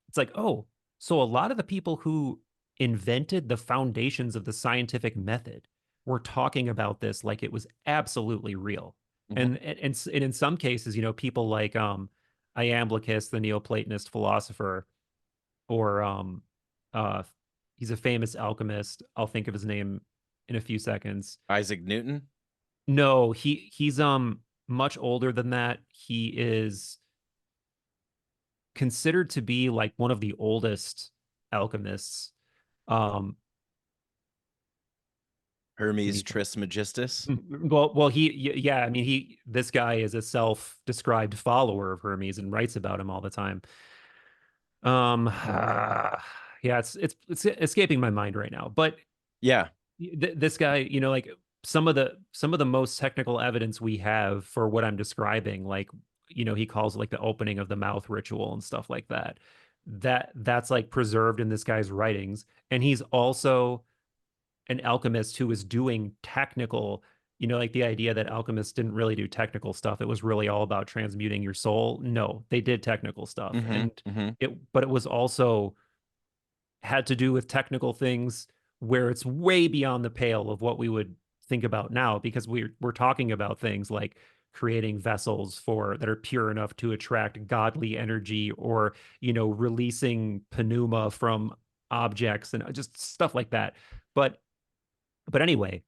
it's like, oh, so a lot of the people who invented the foundations of the scientific method were talking about this like it was absolutely real. Mhm. And in some cases, people like Iamblichus, the Neoplatonist philosopher, or uh he's a famous alchemist. I'll think of his name in a few seconds. Isaac Newton. No, he's much older than that. He is considered to be like one of the oldest alchemists. Um, Give Hermes me Trismegistus. well, yeah, I mean, this guy is a self-described follower of Hermes and writes about him all the time. Yeah, it's escaping my mind right now, but Yeah. this guy, like some of the most technical evidence we have for what I'm describing, like, he calls it like the opening of the mouth ritual and stuff like that. That's like preserved in this guy's writings, and he's also an alchemist who was doing technical, like the idea that alchemists didn't really do technical stuff. It was really all about transmuting your soul. No, they did technical stuff. Hmm. And Hmm. but it was also had to do with technical things where it's way beyond the pale of what we would think about now, because we're talking about things like creating vessels for that are pure enough to attract godly energy, or releasing pneuma from objects and just stuff like that. But anyway,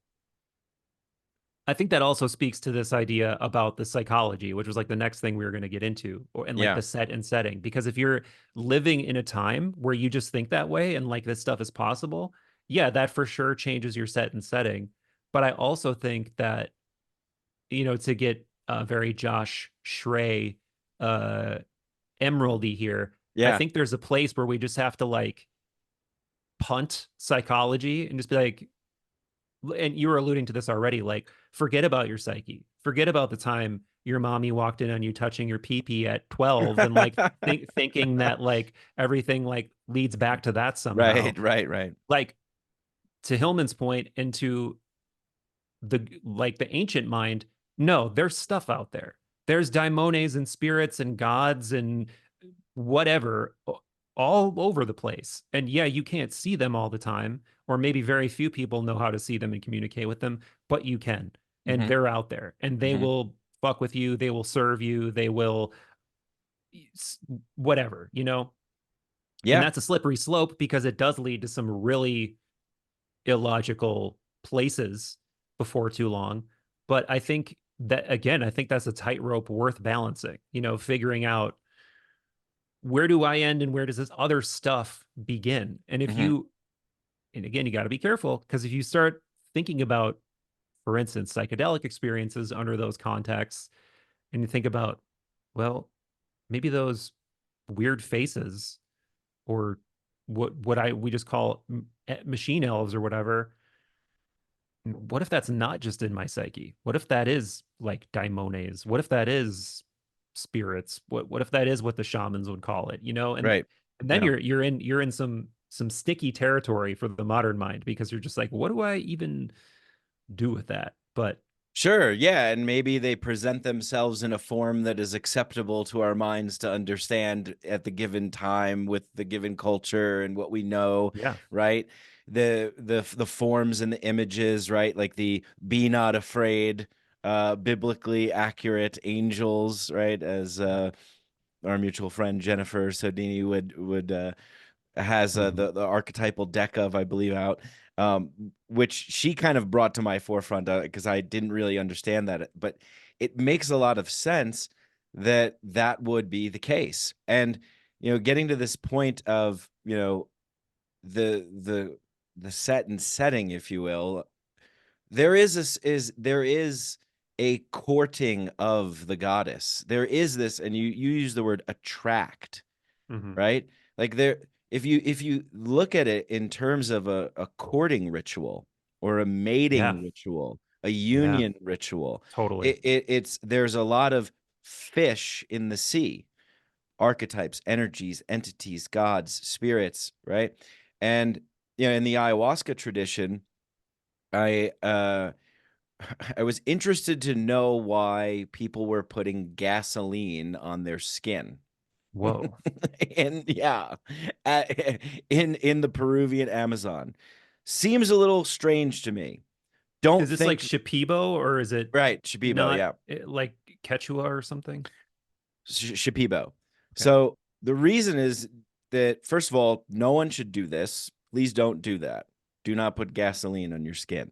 I think that also speaks to this idea about the psychology, which was like the next thing we were going to get into, or and like Yeah. the set and setting. Because if you're living in a time where you just think that way and like this stuff is possible, yeah, that for sure changes your set and setting. But I also think that, to get very Josh Schrey, uh, emeraldy here, I Yeah. think there's a place where we just have to like punt psychology and just be like, and you were alluding to this already, like forget about your psyche, forget about the time your mommy walked in on you touching your pee-pee at 12 and like thinking that like everything like leads back to that somehow. Right. Right. Right. Like, to Hillman's point, and to the ancient mind, no, there's stuff out there. There's daimones and spirits and gods and whatever all over the place. And yeah, you can't see them all the time, or maybe very few people know how to see them and communicate with them, but you can. And Hmm. they're out there and they Hmm. will fuck with you, they will serve you, they will whatever. And Yeah. that's a slippery slope because it does lead to some really illogical places before too long. But I think that, again, I think that's a tightrope worth balancing, figuring out where do I end and where does this other stuff begin? Hmm. And again, you got to be careful, because if you start thinking about, for instance, psychedelic experiences under those contexts, and you think about, well, maybe those weird faces, or what we just call machine elves or whatever, what if that's not just in my psyche? What if that is like daimones? What if that is spirits? What if that is what the shamans would call it? Right. And then Yeah. you're in some sticky territory for the modern mind, because you're just like, what do I even do with that? But Sure, yeah, and maybe they present themselves in a form that is acceptable to our minds to understand at the given time with the given culture and what we know, yeah. right? The forms and the images, right? Like the be not afraid, biblically accurate angels, right? As our mutual friend Jennifer Sodini would has Mhm. the archetypal deck of, I believe, out, which she kind of brought to my forefront because I didn't really understand that, but it makes a lot of sense that that would be the case. And getting to this point of the set and setting, if you will, there is a courting of the goddess. There is this, and you use the word attract, Mhm. right? Like there, if you look at it in terms of a courting ritual or a Yeah. mating ritual, a Yeah. union ritual, Totally. it's there's a lot of fish in the sea, archetypes, energies, entities, gods, spirits, right? And in the ayahuasca tradition, I I was interested to know why people were putting gasoline on their skin. Whoa. And yeah, in the Peruvian Amazon. Seems a little strange to me. Is Don't this like think Shipibo or is it right, Shipibo, not yeah. like Quechua or something? Shipibo. Okay. So the reason is that first of all, no one should do this. Please don't do that. Do not put gasoline on your skin.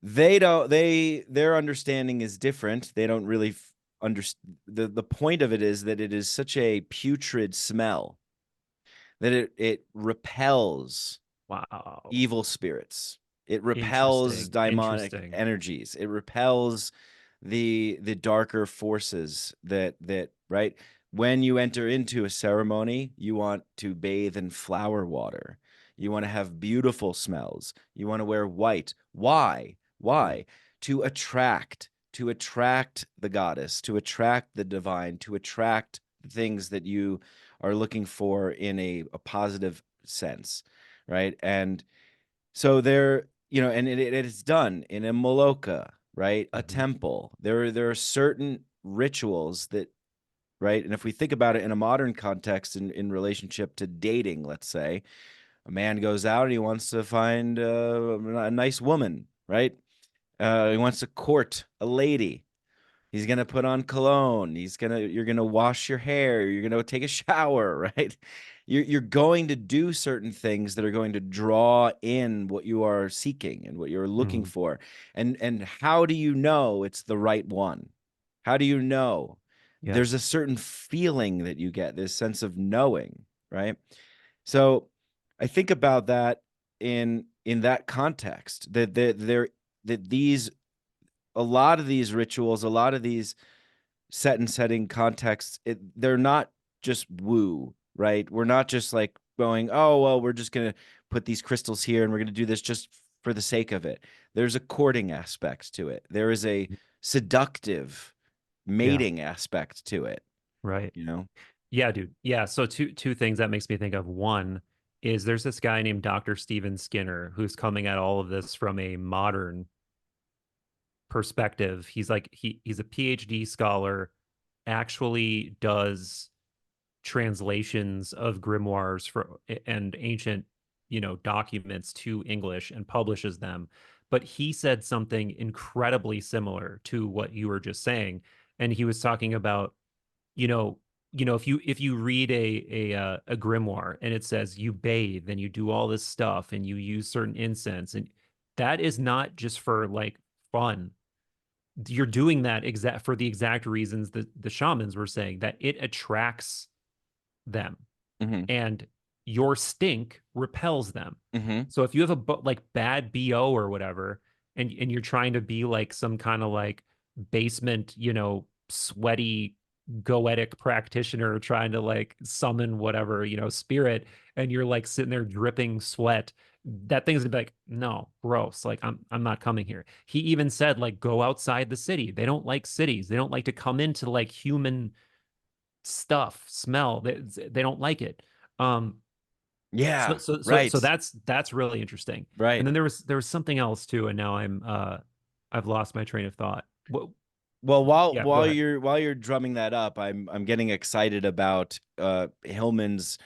They don't their understanding is different. They don't really understand the point of it is that it is such a putrid smell that it repels Wow. evil spirits. It repels Interesting. demonic Interesting. energies. It repels the darker forces that right when you enter into a ceremony, you want to bathe in flower water. You want to have beautiful smells. You want to wear white. Why? Hmm. Why? To attract the goddess, to attract the divine, to attract things that you are looking for in a positive sense, right? And so there, and it is done in a maloka, right? A Hmm. temple. There are certain rituals that, right? And if we think about it in a modern context, in relationship to dating, let's say a man goes out and he wants to find a nice woman, right? He wants to court a lady. He's gonna put on cologne. You're gonna wash your hair. You're gonna take a shower, right? You're going to do certain things that are going to draw in what you are seeking and what you're looking Hmm. for. And how do you know it's the right one? How do you know? Yeah. There's a certain feeling that you get, this sense of knowing, right? So I think about that in that context, that these a lot of these rituals, a lot of these set and setting contexts, they're not just woo, right? We're not just like going, oh, well, we're just going to put these crystals here and we're going to do this just for the sake of it. There's a courting aspect to it. There is a seductive Yeah. mating aspect to it, Right. you know? Yeah, dude. Yeah. So two things that makes me think of. One is there's this guy named Dr. Steven Skinner who's coming at all of this from a modern perspective. He's like he's a PhD scholar, actually does translations of grimoires for and ancient, documents to English and publishes them. But he said something incredibly similar to what you were just saying, and he was talking about, you know, if you read a grimoire and it says you bathe and you do all this stuff and you use certain incense, and that is not just for like fun. You're doing that exact for the exact reasons that the shamans were saying, that it attracts them Hmm. and your stink repels them. Hmm. So if you have like bad BO or whatever, and you're trying to be like some kind of like basement, sweaty goetic practitioner trying to like summon whatever, spirit, and you're like sitting there dripping sweat, that thing's gonna be like, no, gross. Like I'm not coming here. He even said, like, go outside the city. They don't like cities. They don't like to come into like human stuff, smell. They don't like it. Um, so Yeah, so so so right, that's really interesting. And right. then there was something else too, and now I've lost my train of thought. What? Well, while Yeah, go while ahead. you're drumming that up, I'm getting excited about Hillman's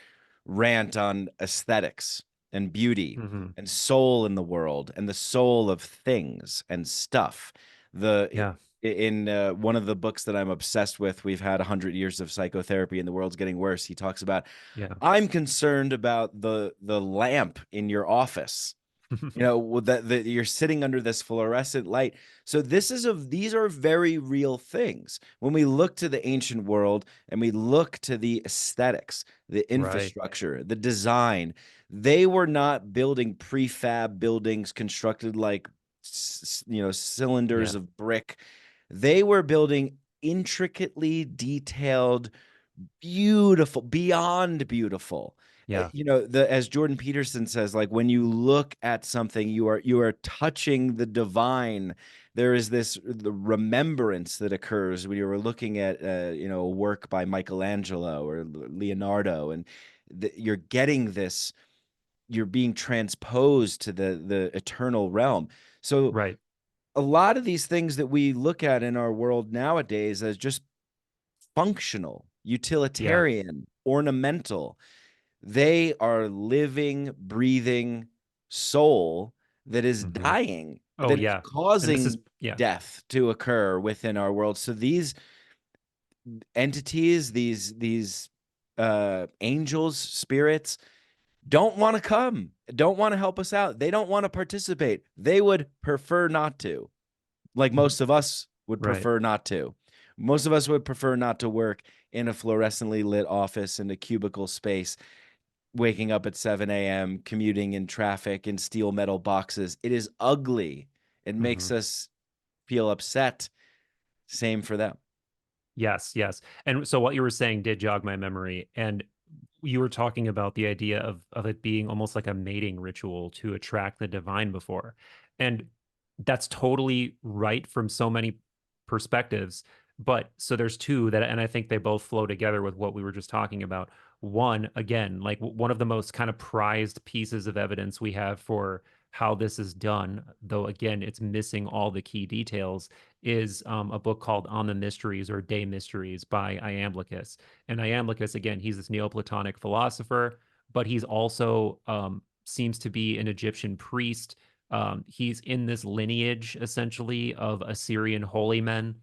rant on aesthetics and beauty Hmm. and soul in the world and the soul of things and stuff. The Yeah, in one of the books that I'm obsessed with, we've had 100 years of psychotherapy and the world's getting worse. He talks about, yeah, I'm concerned about the lamp in your office, that you're sitting under this fluorescent light. So these are very real things when we look to the ancient world and we look to the aesthetics, the right. infrastructure, the design. They were not building prefab buildings constructed like cylinders Yeah, of brick. They were building intricately detailed, beautiful, beyond beautiful. yeah, The as Jordan Peterson says, like when you look at something, you are touching the divine. There is the remembrance that occurs when you were looking at a work by Michelangelo or Leonardo, and you're getting this. You're being transposed to the eternal realm. So right. a lot of these things that we look at in our world nowadays as just functional, Yeah. utilitarian, ornamental, they are living, breathing soul that is Hmm. dying, Oh that is yeah. And this is causing yeah. death to occur within our world. So these entities, these angels, spirits, don't want to come, don't want to help us out. They don't want to participate. They would prefer not to, like most of us would Right. prefer not to. Most of us would prefer not to work in a fluorescently lit office in a cubicle space, waking up at 7 a.m., commuting in traffic in steel metal boxes. It is ugly. It Hmm. makes us feel upset. Same for them. Yes, yes. And so what you were saying did jog my memory. And you were talking about the idea of it being almost like a mating ritual to attract the divine before. And that's totally right from so many perspectives. But so there's two that, and I think they both flow together with what we were just talking about. One, again, like one of the most kind of prized pieces of evidence we have for how this is done, though again, it's missing all the key details, is a book called On the Mysteries or Day Mysteries by Iamblichus. And Iamblichus, again, he's this Neoplatonic philosopher, but he's also seems to be an Egyptian priest. He's in this lineage essentially of Assyrian holy men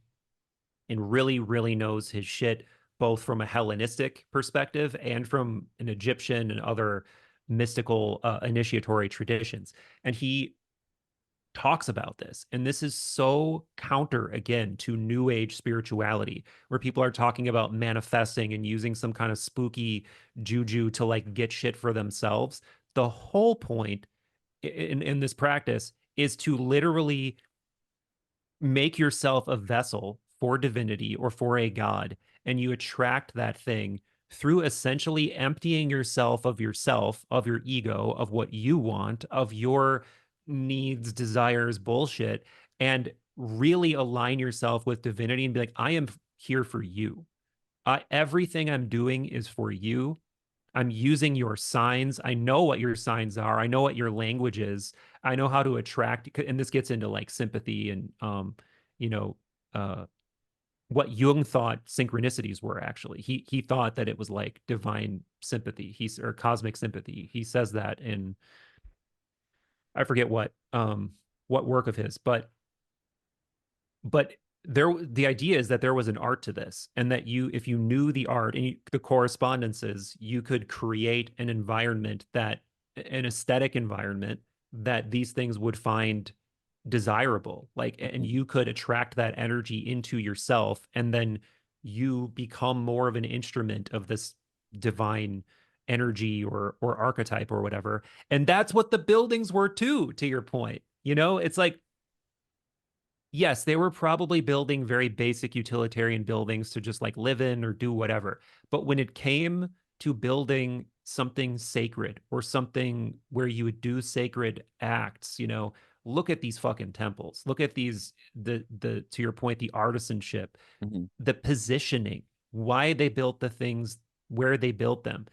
and really, really knows his shit, both from a Hellenistic perspective and from an Egyptian and other mystical initiatory traditions. And he talks about this. And this is so counter again to new age spirituality, where people are talking about manifesting and using some kind of spooky juju to like get shit for themselves. The whole point in this practice is to literally make yourself a vessel for divinity or for a god, and you attract that thing through essentially emptying yourself, of your ego, of what you want, of your needs, desires, bullshit, and really align yourself with divinity and be like, I am here for you. Everything I'm doing is for you. I'm using your signs. I know what your signs are. I know what your language is. I know how to attract, and this gets into like sympathy and you know, uh what Jung thought synchronicities were actually. He thought that it was like divine sympathy. He's or cosmic sympathy. He says that in I forget what work of his, but there the idea is that there was an art to this and that you if you knew the art and the correspondences you could create an environment that an aesthetic environment that these things would find desirable like and Mhm. you could attract that energy into yourself and then you become more of an instrument of this divine energy or archetype or whatever, and that's what the buildings were too, to your point. It's like yes, they were probably building very basic utilitarian buildings to just like live in or do whatever. But when it came to building something sacred or something where you would do sacred acts, look at these fucking temples. Look at these the to your point, the artisanship, Mhm. the positioning, why they built the things where they built them.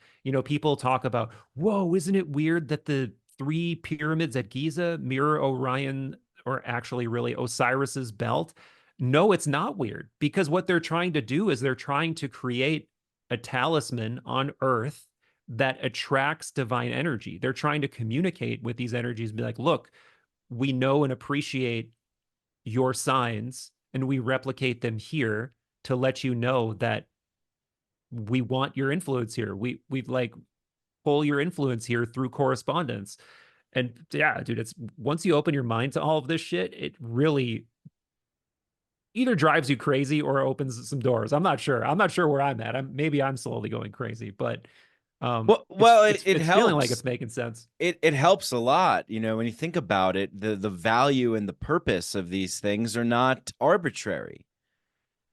People talk about, whoa, isn't it weird that the three pyramids at Giza mirror Orion or actually really Osiris's belt? No, it's not weird because what they're trying to do is they're trying to create a talisman on Earth that attracts divine energy. They're trying to communicate with these energies and be like, look, we know and appreciate your signs and we replicate them here to let you know that we want your influence here. We like pull your influence here through correspondence. And yeah, dude, it's once you open your mind to all of this shit, it really either drives you crazy or opens some doors. I'm not sure. I'm not sure where I'm at. Maybe I'm slowly going crazy, but it's Well, it's it it's feeling like it's helps. making sense. It helps a lot, when you think about it. The value and the purpose of these things are not arbitrary.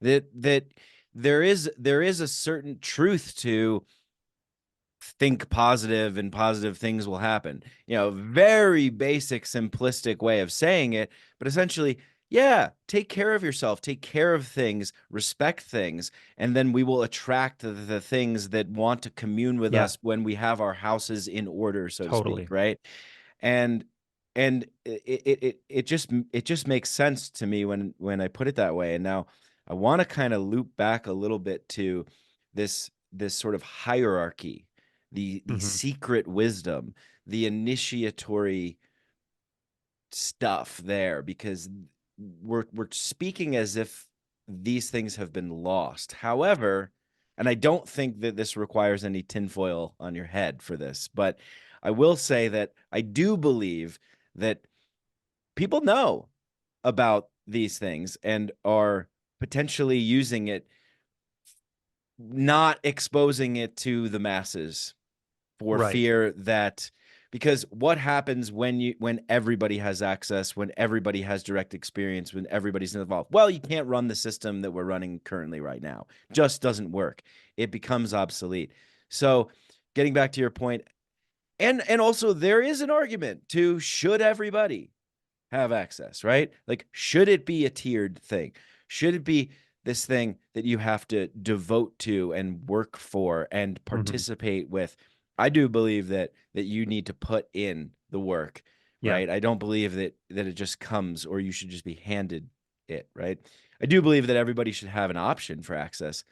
That there is a certain truth to think positive and positive things will happen. Very basic, simplistic way of saying it, but essentially, yeah, take care of yourself, take care of things, respect things, and then we will attract the things that want to commune with Yeah, us when we have our houses in order, so to speak, totally. right? And and it just makes sense to me when I put it that way. And now I want to kind of loop back a little bit to this sort of hierarchy, the Hmm. secret wisdom, the initiatory stuff there, because we're speaking as if these things have been lost. However, and I don't think that this requires any tinfoil on your head for this, but I will say that I do believe that people know about these things and are potentially using it, not exposing it to the masses for Right. fear that, because what happens when everybody has access, when everybody has direct experience, when everybody's involved? Well, you can't run the system that we're running currently right now. Just doesn't work. It becomes obsolete. So, getting back to your point, and also there is an argument to, should everybody have access, right? Like, should it be a tiered thing? Should it be this thing that you have to devote to and work for and Hmm. participate with? I do believe that you need to put in the work, Yeah. right? I don't believe that it just comes, or you should just be handed it, right? I do believe that everybody should have an option for access,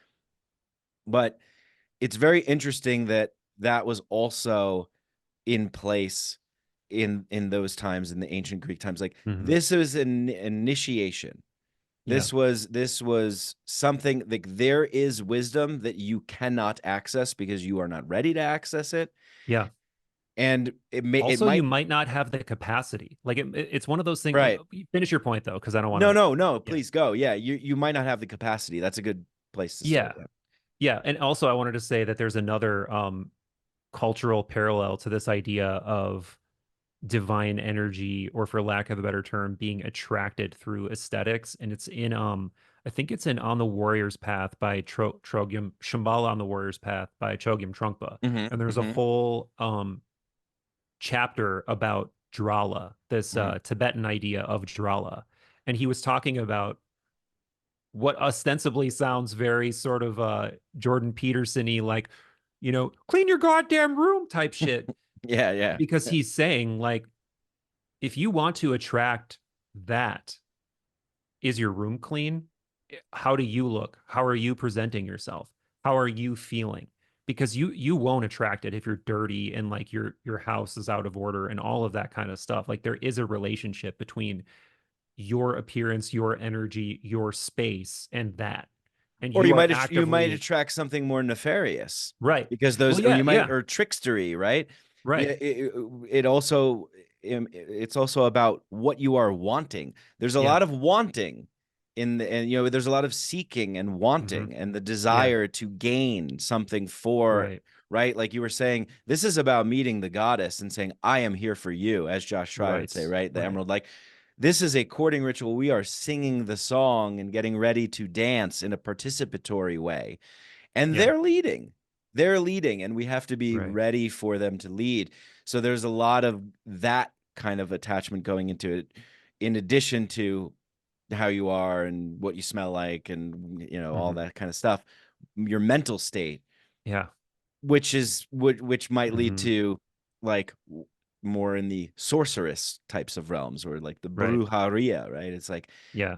but it's very interesting that that was also in place in those times, in the ancient Greek times. Like, Hmm. this was an initiation. Yeah. This was something, like, there is wisdom that you cannot access because you are not ready to access it, Yeah. and it Also, you might. might not have the capacity. Like it's one of those things. Right. Finish your point though, because I don't want No, to. no, no, Yeah. please go. Yeah, you might not have the capacity. That's a good place to start. Yeah. Yeah. Yeah. And also, I wanted to say that there's another cultural parallel to this idea of divine energy, or for lack of a better term, being attracted through aesthetics. And it's in I think it's in On the Warrior's Path by Chogyam Shambhala on the Warrior's Path by Chogyam Trungpa. Mm-hmm. And there's a Mm-hmm. whole chapter about Drala, this Mm-hmm. Tibetan idea of Drala. And he was talking about what ostensibly sounds very sort of Jordan Peterson-y, like, clean your goddamn room type shit. Yeah, yeah. Because he's saying, like, if you want to attract that, is your room clean? How do you look? How are you presenting yourself? How are you feeling? Because you won't attract it if you're dirty and like your house is out of order and all of that kind of stuff. Like there is a relationship between your appearance, your energy, your space, and that. And Or you are you might actively attract something more nefarious, right. because Well, those, or yeah, you might, yeah, or trickstery, right? Yeah, right. it also, it's also about what you are wanting. There's a Yeah. lot of wanting and there's a lot of seeking and Hmm. wanting and the Yeah. desire to gain something for, Right. right? Like you were saying, this is about meeting the goddess and saying, I am here for you, as Josh Schreier would Right. say, right? The Right. emerald, like, this is a courting ritual. We are singing the song and getting ready to dance in a participatory way. And Yeah. they're leading. They're leading, and we have to be Right. ready for them to lead. So there's a lot of that kind of attachment going into it, in addition to how you are and what you smell like and all Hmm. that kind of stuff. Your mental state, Yeah. which might lead Hmm. to, like, more in the sorceress types of realms, or like the Right. brujeria, right? It's like Yeah.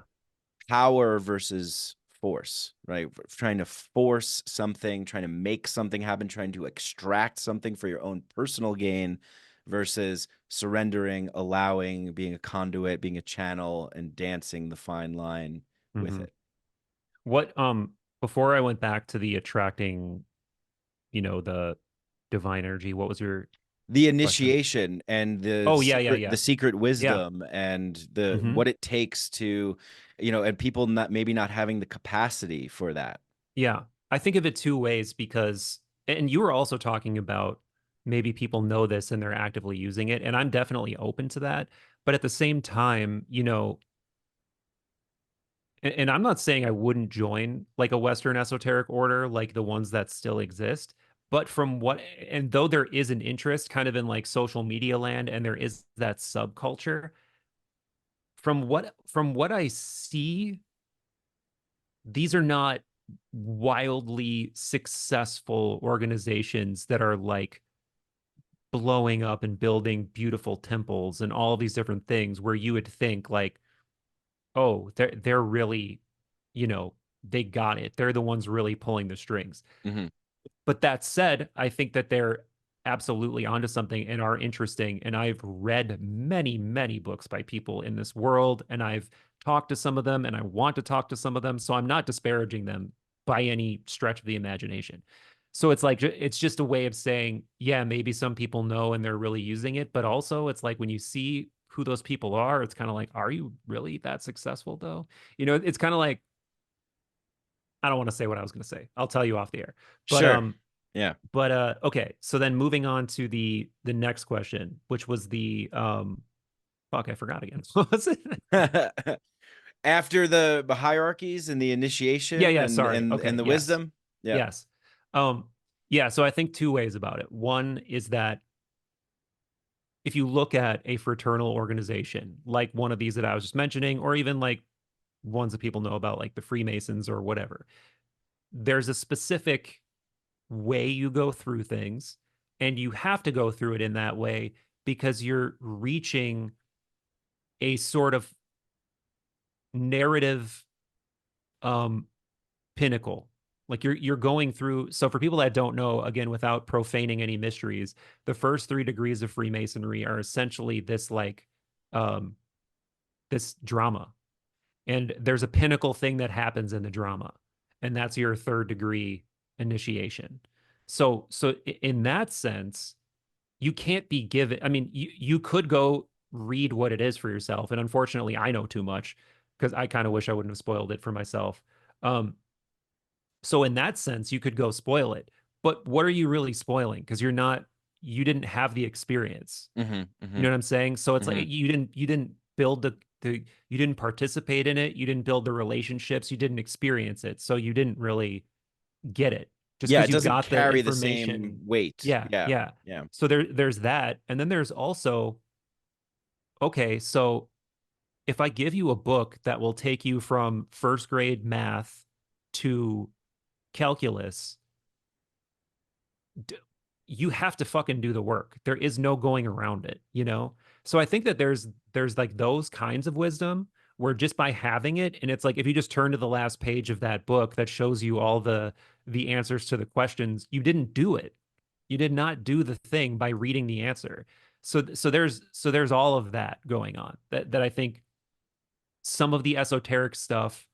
power versus force, right? Trying to force something, trying to make something happen, trying to extract something for your own personal gain, versus surrendering, allowing, being a conduit, being a channel, and dancing the fine line with Hmm. it. What before I went back to the attracting, the divine energy, what was your The question? initiation and the Oh, yeah, yeah, secret, yeah. the secret Yeah. wisdom, and the Hmm. what it takes to, and people not, maybe not having the capacity for that. Yeah. I think of it two ways because, and you were also talking about maybe people know this and they're actively using it, and I'm definitely open to that. But at the same time, and I'm not saying I wouldn't join like a Western esoteric order, like the ones that still exist. But from what, and though there is an interest kind of in like social media land and there is that subculture, from what I see, these are not wildly successful organizations that are like blowing up and building beautiful temples and all these different things where you would think like, oh, they're really, you know, they got it. They're the ones really pulling the strings. Hmm. But that said, I think that they're absolutely onto something and are interesting. And I've read many, many books by people in this world, and I've talked to some of them, and I want to talk to some of them. So I'm not disparaging them by any stretch of the imagination. So it's like it's just a way of saying, yeah, maybe some people know and they're really using it, but also it's like when you see who those people are, it's kind of like, are you really that successful though? It's kind of like I don't want to say what I was going to say. I'll tell you off the air. But Sure. Yeah. okay, so then moving on to the next question, which was the fuck, I forgot again. What was it? After the hierarchies and the Yeah, initiation yeah, and sorry. and Okay, and the yes. wisdom. Yeah. Yes. Um yeah, so I think two ways about it. One is that if you look at a fraternal organization, like one of these that I was just mentioning, or even like ones that people know about, like the Freemasons or whatever, there's a specific way you go through things, and you have to go through it in that way because you're reaching a sort of narrative um pinnacle. Like you're going through. So for people that don't know, again, without profaning any mysteries, the first three degrees of Freemasonry are essentially this like um this drama. And there's a pinnacle thing that happens in the drama, and that's your third degree initiation. So in that sense, you can't be given. I mean, you could go read what it is for yourself, and unfortunately, I know too much because I kind of wish I wouldn't have spoiled it for myself. Um, so in that sense, you could go spoil it. But what are you really spoiling? Because you didn't have the experience. Hmm. You Hmm. know what I'm saying? So it's like Hmm. you didn't build you didn't participate in it, you didn't build the relationships, you didn't experience it. So you didn't really get it just Yeah, because it you doesn't got the carry the same information. weight. Yeah, Yeah. yeah. Yeah. So there's that. And then there's also, okay, so if I give you a book that will take you from first grade math to calculus, d- you have to fucking do the work. There is no going around it, you know? So I think that there's like those kinds of wisdom where just by having it, and it's like if you just turn to the last page of that book that shows you all the answers to the questions, you didn't do it. You did not do the thing by reading the answer. So there's all of that going on that I think some of the esoteric stuff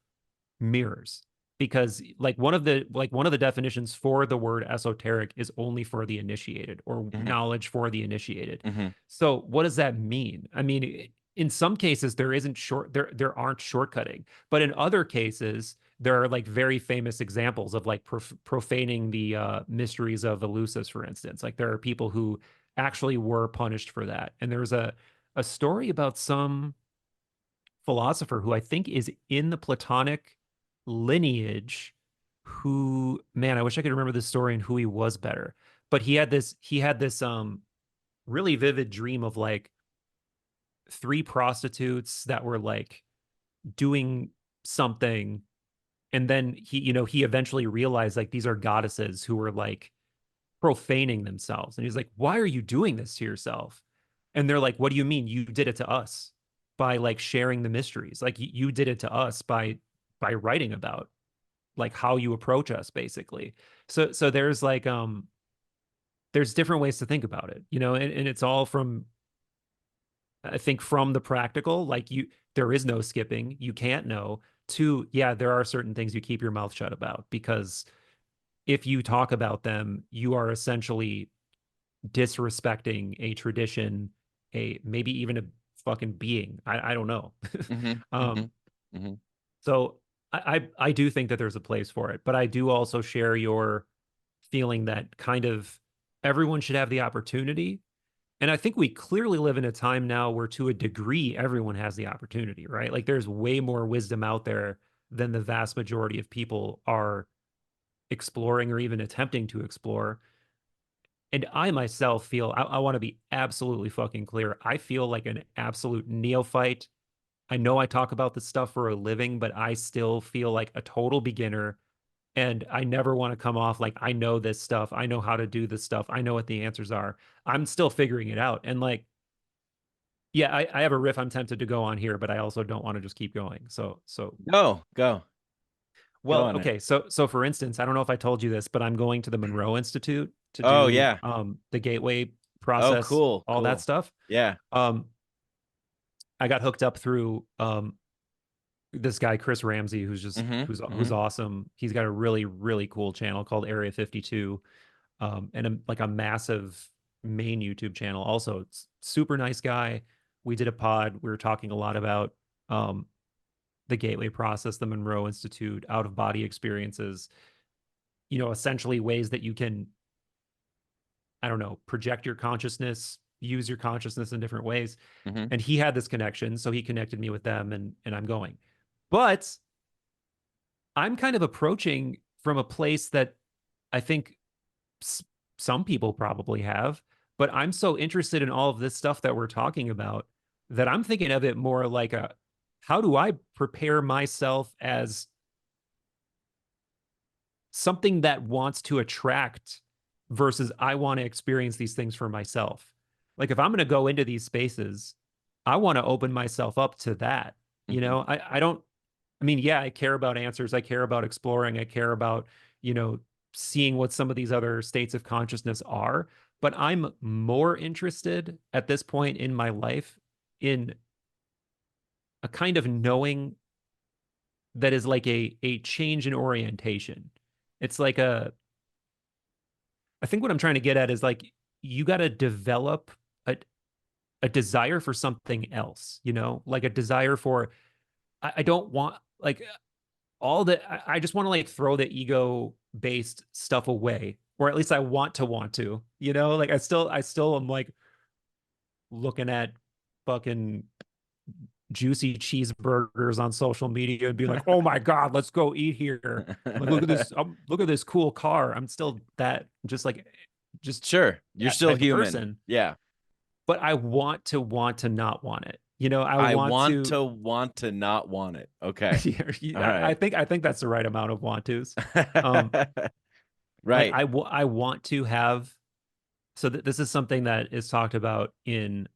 mirrors, because like one of the definitions for the word esoteric is only for the initiated, or Hmm. knowledge for the initiated. Hmm. So what does that mean? I mean, in some cases there aren't shortcutting, but in other cases there are like very famous examples of like profaning the mysteries of Eleusis, for instance. Like there are people who actually were punished for that, and there's a story about some philosopher who I think is in the Platonic lineage, who, man, I wish I could remember the story and who he was better. But he had this really vivid dream of like three prostitutes that were like doing something, and then he eventually realized like these are goddesses who were like profaning themselves. And he's like, why are you doing this to yourself? And they're like, what do you mean? You did it to us by like sharing the mysteries. Like you did it to us by writing about like how you approach us, basically. So there's like there's different ways to think about it, and it's all from, I think, from the practical, like there is no skipping, you can't know, to, yeah, there are certain things you keep your mouth shut about, because if you talk about them, you are essentially disrespecting a tradition, a maybe even a fucking being. I don't know. Hmm. um, Hmm. Hmm. so I do think that there's a place for it, but I do also share your feeling that kind of everyone should have the opportunity. And I think we clearly live in a time now where, to a degree, everyone has the opportunity, right? Like there's way more wisdom out there than the vast majority of people are exploring or even attempting to explore. And I myself feel, I want to be absolutely fucking clear. I feel like an absolute neophyte. I know I talk about this stuff for a living, but I still feel like a total beginner. And I never want to come off like I know this stuff. I know how to do this stuff. I know what the answers are. I'm still figuring it out. And like, yeah, I have a riff I'm tempted to go on here, but I also don't want to just keep going. Go Well, on it. okay. So for instance, I don't know if I told you this, but I'm going to the Monroe Institute to Oh do yeah. the gateway Oh, process, cool, all that cool. stuff. Yeah. Um, I got hooked up through this guy Chris Ramsey, who's just Mm-hmm. who's Mm-hmm. awesome. He's got a really cool channel called Area 52, and like a massive main YouTube channel. Also, it's super nice guy. We did a pod. We were talking a lot about um, the gateway process, the Monroe Institute, out of body experiences. Essentially ways that you can, I don't know, project your consciousness, use your consciousness in different ways. Mm-hmm. And he had this connection, so he connected me with them, and I'm going. But I'm kind of approaching from a place that I think some people probably have, but I'm so interested in all of this stuff that we're talking about that I'm thinking of it more like a how do I prepare myself as something that wants to attract versus I want to experience these things for myself. Like if I'm going to go into these spaces, I want to open myself up to that. Mm-hmm. I don't, I mean, yeah, I care about answers. I care about exploring. I care about, you know, seeing what some of these other states of consciousness are. But I'm more interested at this point in my life in a kind of knowing that is like a change in orientation. It's like I think what I'm trying to get at is like you got to develop a desire for something else, like a desire for I don't want like all that I just want to like throw the ego based stuff away, or at least I want to, like I still am like looking at fucking juicy cheeseburgers on social media and being like, oh my God, let's go eat here. Like, look at this cool car. I'm still that just Sure. You're that still type of human. person, Yeah. but I want to not want it. I I want to. want to not want it. Okay. All I right. think that's the right amount of want tos. Um, like Right. I want to have. So this is something that is talked about in.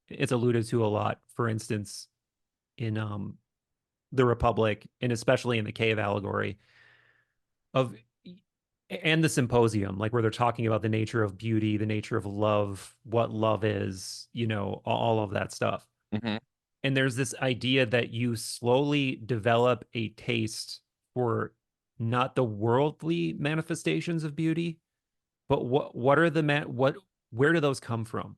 It's alluded to a lot. For instance, in the Republic, and especially in the cave allegory of and the symposium, like where they're talking about the nature of beauty, the nature of love, what love is, all of that stuff. Mm-hmm. And there's this idea that you slowly develop a taste for not the worldly manifestations of beauty, but what are the what where do those come from?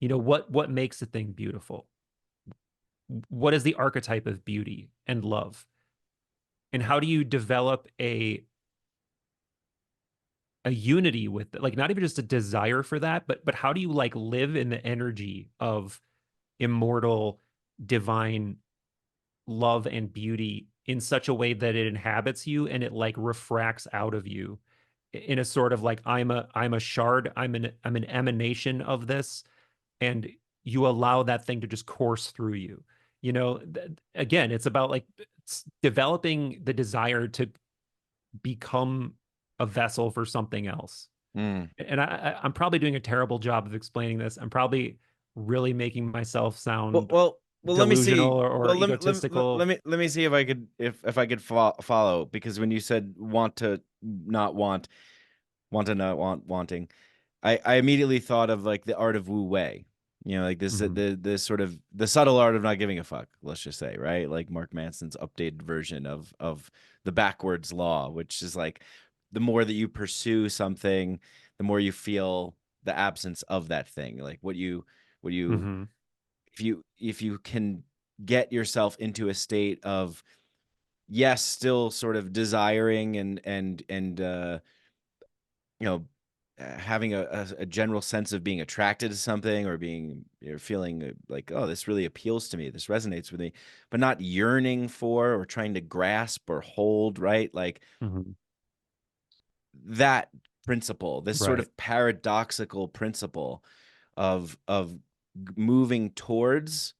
What makes a thing beautiful? What is the archetype of beauty and love? And how do you develop a unity with it? Like not even just a desire for that, but how do you like live in the energy of immortal divine love and beauty in such a way that it inhabits you and it like refracts out of you in a sort of like I'm a shard, I'm an emanation of this, and you allow that thing to just course through you. Again, it's about like developing the desire to become a vessel for something else. Mm. And I'm probably doing a terrible job of explaining this. I'm probably really making myself Well, sound well, well. Let me delusional see. or Well, egotistical. let me see if I could if I could follow, because when you said want to not want, want to not want, wanting, I immediately thought of like the art of Wu Wei. Like this Mhm. the sort of the subtle art of not giving a fuck. Let's just say, right? Like Mark Manson's updated version of the backwards law, which is like the more that you pursue something, the more you feel the absence of that thing. Like what you Mhm. if you can get yourself into a state of, yes, still sort of desiring and you know having a general sense of being attracted to something, or being, feeling like, oh, this really appeals to me, this resonates with me, but not yearning for or trying to grasp or hold, right? Like Mhm. that principle, this sort Right. of paradoxical principle of moving towards,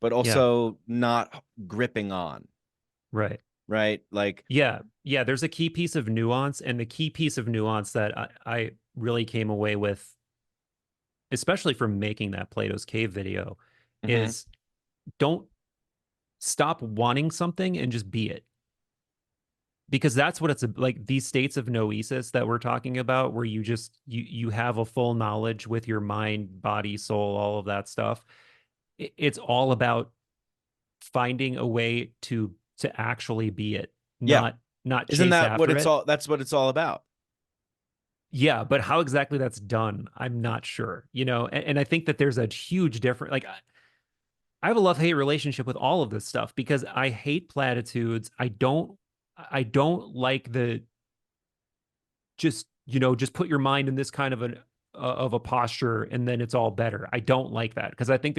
but Yeah. also not gripping on. Right. right? Like, Yeah, yeah, there's a key piece of nuance, and the key piece of nuance that I really came away with, especially from making that Plato's Cave video, mhm. is don't stop wanting something and just be it. Because that's what it's like, these states of noesis that we're talking about, where you have a full knowledge with your mind, body, soul, all of that stuff. It's all about finding a way to actually be it, Yeah. not Isn't chase that what after it's it. all that's what it's all about? Yeah, but how exactly that's done, I'm not sure, and I think that there's a huge difference. Like, I have a love-hate relationship with all of this stuff because I hate platitudes. I don't like the just put your mind in this kind of a posture and then it's all better. I don't like that because I think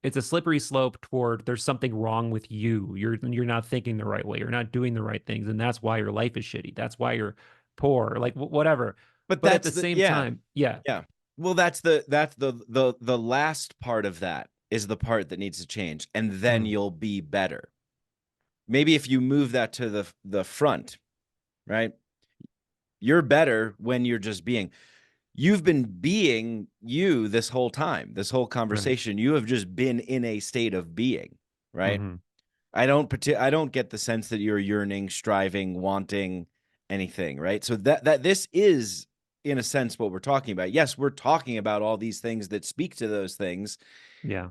it's a slippery slope toward there's something wrong with you. You're not thinking the right way. You're not doing the right things, and that's why your life is shitty. That's why you're poor, like whatever. But But at that's the the same yeah. time, yeah. Yeah. Well, that's the last part of that is the part that needs to change, and then Mm, you'll be better. Maybe if you move that to the front, right? You're better when you're just being. You've been being you this whole time, this whole right. conversation. You have just been in a state of being, right? Hmm. I don't get the sense that you're yearning, striving, wanting anything, right? So that this is in a sense what we're talking about. Yes, we're talking about all these things that speak to those things, Yeah.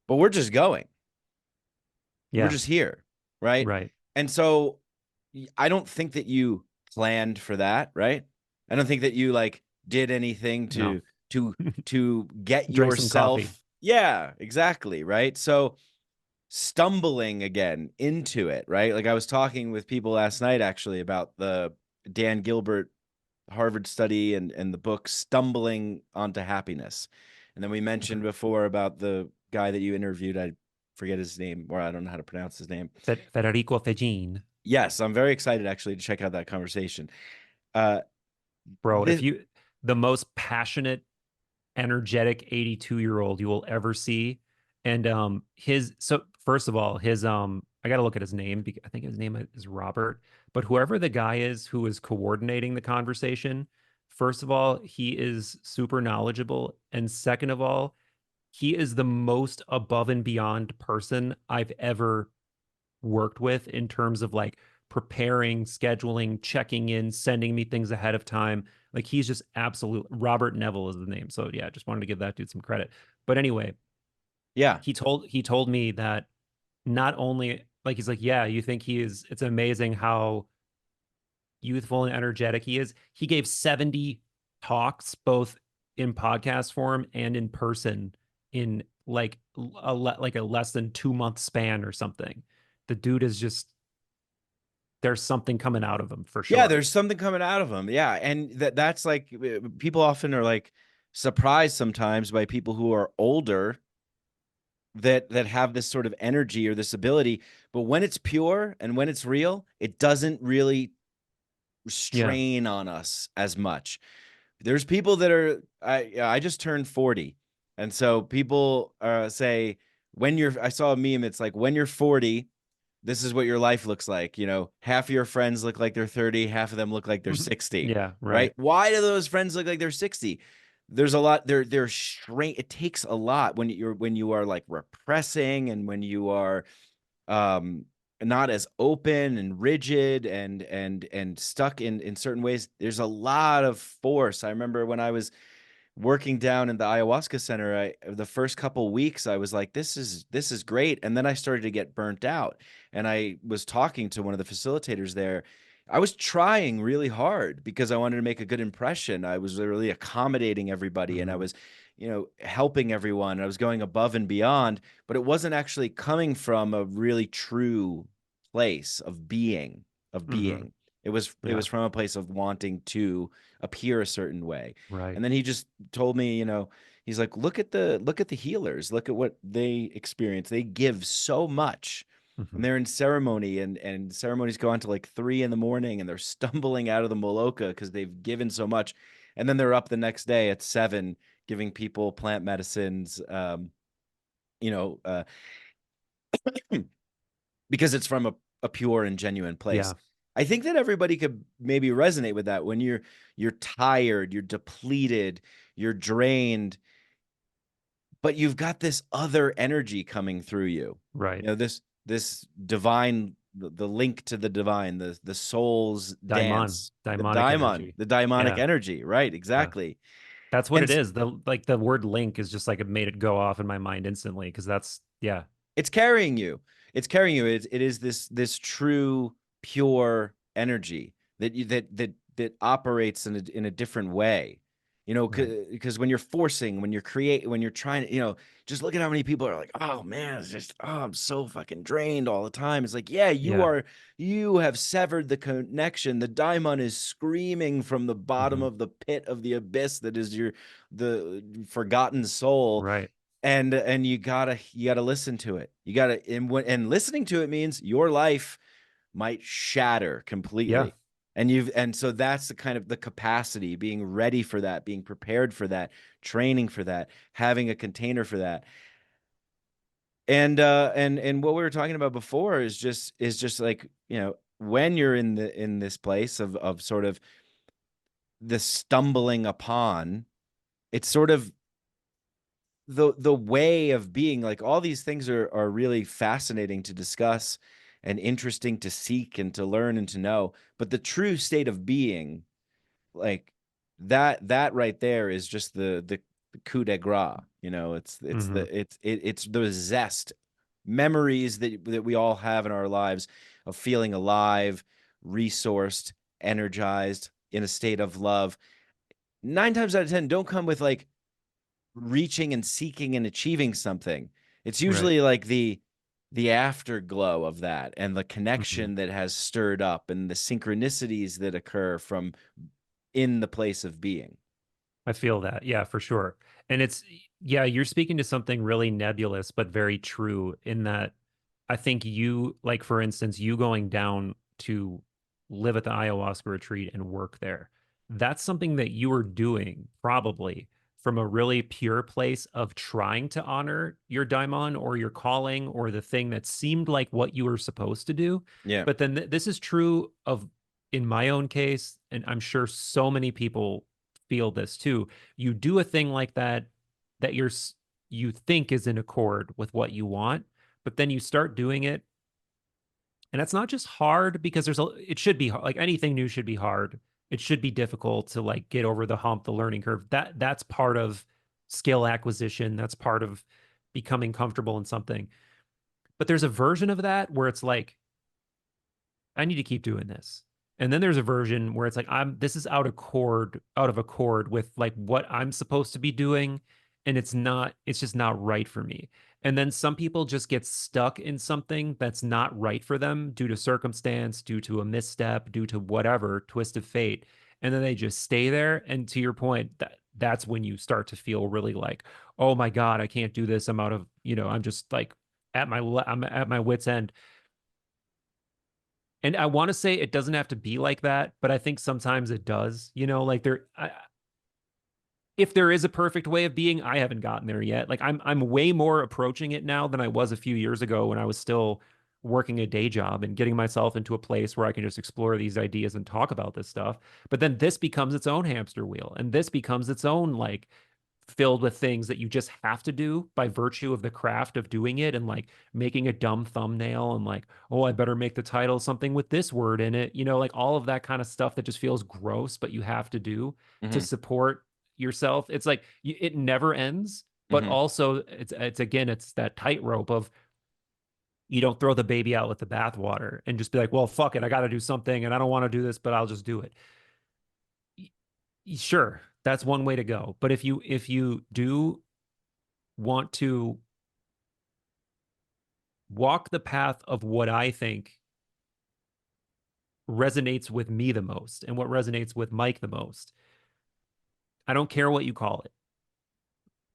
but we're just going. We're Yeah. just here, right? Right. And so I don't think that you planned for that, right? I don't think that you like did anything No. to to get Drank some coffee. yourself. Yeah, exactly, right? So stumbling again into it, right? Like I was talking with people last night actually about the Dan Gilbert Harvard study and the book Stumbling onto Happiness. And then we Okay. mentioned before about the guy that you interviewed. I forget his name, or I don't know how to pronounce his name. Federico Fegin. Yes, I'm very excited actually to check out that conversation. Uh, Bro, if this, you the most passionate, energetic 82-year-old you will ever see. And his so first of all, his I gotta look at his name because I think his name is Robert. But whoever the guy is who is coordinating the conversation, first of all, he is super knowledgeable. And second of all, he is the most above and beyond person I've ever worked with in terms of like preparing, scheduling, checking in, sending me things ahead of time. Like he's just absolute. Robert Neville is the name. So yeah, just wanted to give that dude some credit. But anyway, yeah, he told me that not only like he's like, yeah, you think it's amazing how youthful and energetic he is. He gave 70 talks both in podcast form and in person in like a less than 2 month span or something. The dude is just there's something coming out of him for yeah. sure. There's something coming out of him. Yeah, and that's like people often are like surprised sometimes by people who are older that have this sort of energy or this ability, but when it's pure and when it's real, it doesn't really Yeah. strain on us as much. There's people that are I just turned 40. And so people say when you're I saw a meme, it's like when you're 40, this is what your life looks like. You know, half of your friends look like they're 30, half of them look like they're 60, Yeah, right? right. Why do those friends look like they're 60? There's a lot they're strain it takes a lot when you are like repressing and when you are um not as open and rigid and stuck in certain ways. There's a lot of force. I remember when I was working down in the ayahuasca center, the first couple weeks I was like, this is great, and then I started to get burnt out. And I was talking to one of the facilitators there. I was trying really hard because I wanted to make a good impression. I was really accommodating everybody, and I Hmm. was, helping everyone. I was going above and beyond, but it wasn't actually coming from a really true place of being, of Hmm. being. It was Yeah, from a place of wanting to appear a certain way. right. And then he just told me, he's like, look at the healers, look at what they experience. They give so much. And Hmm. they're in ceremony and ceremonies go on to like 3 in the morning and they're stumbling out of the Moloka because they've given so much. And then they're up the next day at 7 giving people plant medicines, you know, uh, because it's from a pure and genuine place. Yeah. I think that everybody could maybe resonate with that when you're tired, you're depleted, you're drained, but you've got this other energy coming through you. Right. This divine, the link to the divine, the soul's Daimon, dance, daimonic energy. the daimonic Yeah. energy, right? Yeah. Exactly. That's what And it is. The word link is just like it made it go off in my mind instantly because that's yeah. it's carrying you. It's carrying you. It is this true pure energy that operates in a different way. Right. Because when you're forcing, when you're trying to, just look at how many people are like, oh man, it's just, oh, I'm so fucking drained all the time. It's like, yeah, Yeah. you have severed the connection. The daimon is screaming from the bottom Hmm. of the pit of the abyss that is the forgotten soul, Right. and you gotta listen to it. And listening to it means your life might shatter Yeah. completely. And so that's the kind of the capacity, being ready for that, being prepared for that, training for that, having a container for that. And what we were talking about before is just like, when you're in this place of sort of the stumbling upon, it's sort of the way of being. Like, all these things are really fascinating to discuss and interesting to seek and to learn and to know, but the true state of being, like, that right there is just the coup de grace. Hmm. It's the zest, memories that we all have in our lives, of feeling alive, resourced, energized, in a state of love. 9 times out of 10 don't come with like reaching and seeking and achieving something. It's Right. usually like the afterglow of that, and the Hmm. connection that has stirred up, and the synchronicities that occur from in the place of being. I feel that. Yeah, for sure. And yeah, you're speaking to something really nebulous, but very true in that I think you, like, for instance, you going down to live at the ayahuasca retreat and work there, that's something that you are doing probably from a really pure place of trying to honor your daimon or your calling or the thing that seemed like what you were supposed to do. Yeah. But then this is true of, in my own case, and I'm sure so many people feel this too. You do a thing like that you think is in accord with what you want, but then you start doing it, and it's not just hard because it should be like anything new should be hard. It should be difficult to like get over the hump, the learning curve. That's part of skill acquisition. That's part of becoming comfortable in something. But there's a version of that where it's like, I need to keep doing this. And then there's a version where it's like this is out of accord with like what I'm supposed to be doing, and it's just not right for me. And then some people just get stuck in something that's not right for them due to circumstance, due to a misstep, due to whatever twist of fate. And then they just stay there. And to your point, that's when you start to feel really like, oh my God, I can't do this. I'm out of, I'm just like I'm at my wit's end. And I want to say it doesn't have to be like that, but I think sometimes it does. Like if there is a perfect way of being, I haven't gotten there yet. Like I'm way more approaching it now than I was a few years ago when I was still working a day job and getting myself into a place where I can just explore these ideas and talk about this stuff. But then this becomes its own hamster wheel, and this becomes its own like filled with things that you just have to do by virtue of the craft of doing it, and like making a dumb thumbnail and like, oh, I better make the title something with this word in it, like all of that kind of stuff that just feels gross, but you have to do to Hmm. support yourself. It's like it never ends, but Hmm. also it's again, it's that tightrope of you don't throw the baby out with the bathwater and just be like, well, fuck it, I got to do something and I don't want to do this, but I'll just do it. Sure, that's one way to go. But if you do want to walk the path of what I think resonates with me the most and what resonates with Mike the most, I don't care what you call it,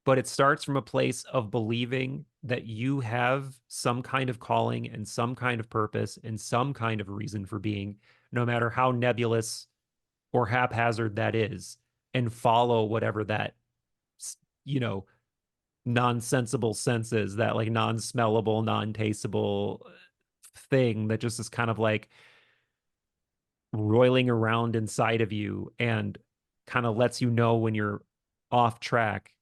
but it starts from a place of believing that you have some kind of calling and some kind of purpose and some kind of reason for being, no matter how nebulous or haphazard that is, and follow whatever that, you know, non-sensible senses, that like non-smellable, non-tasteable thing that just is kind of like roiling around inside of you and kind of lets you know when you're off track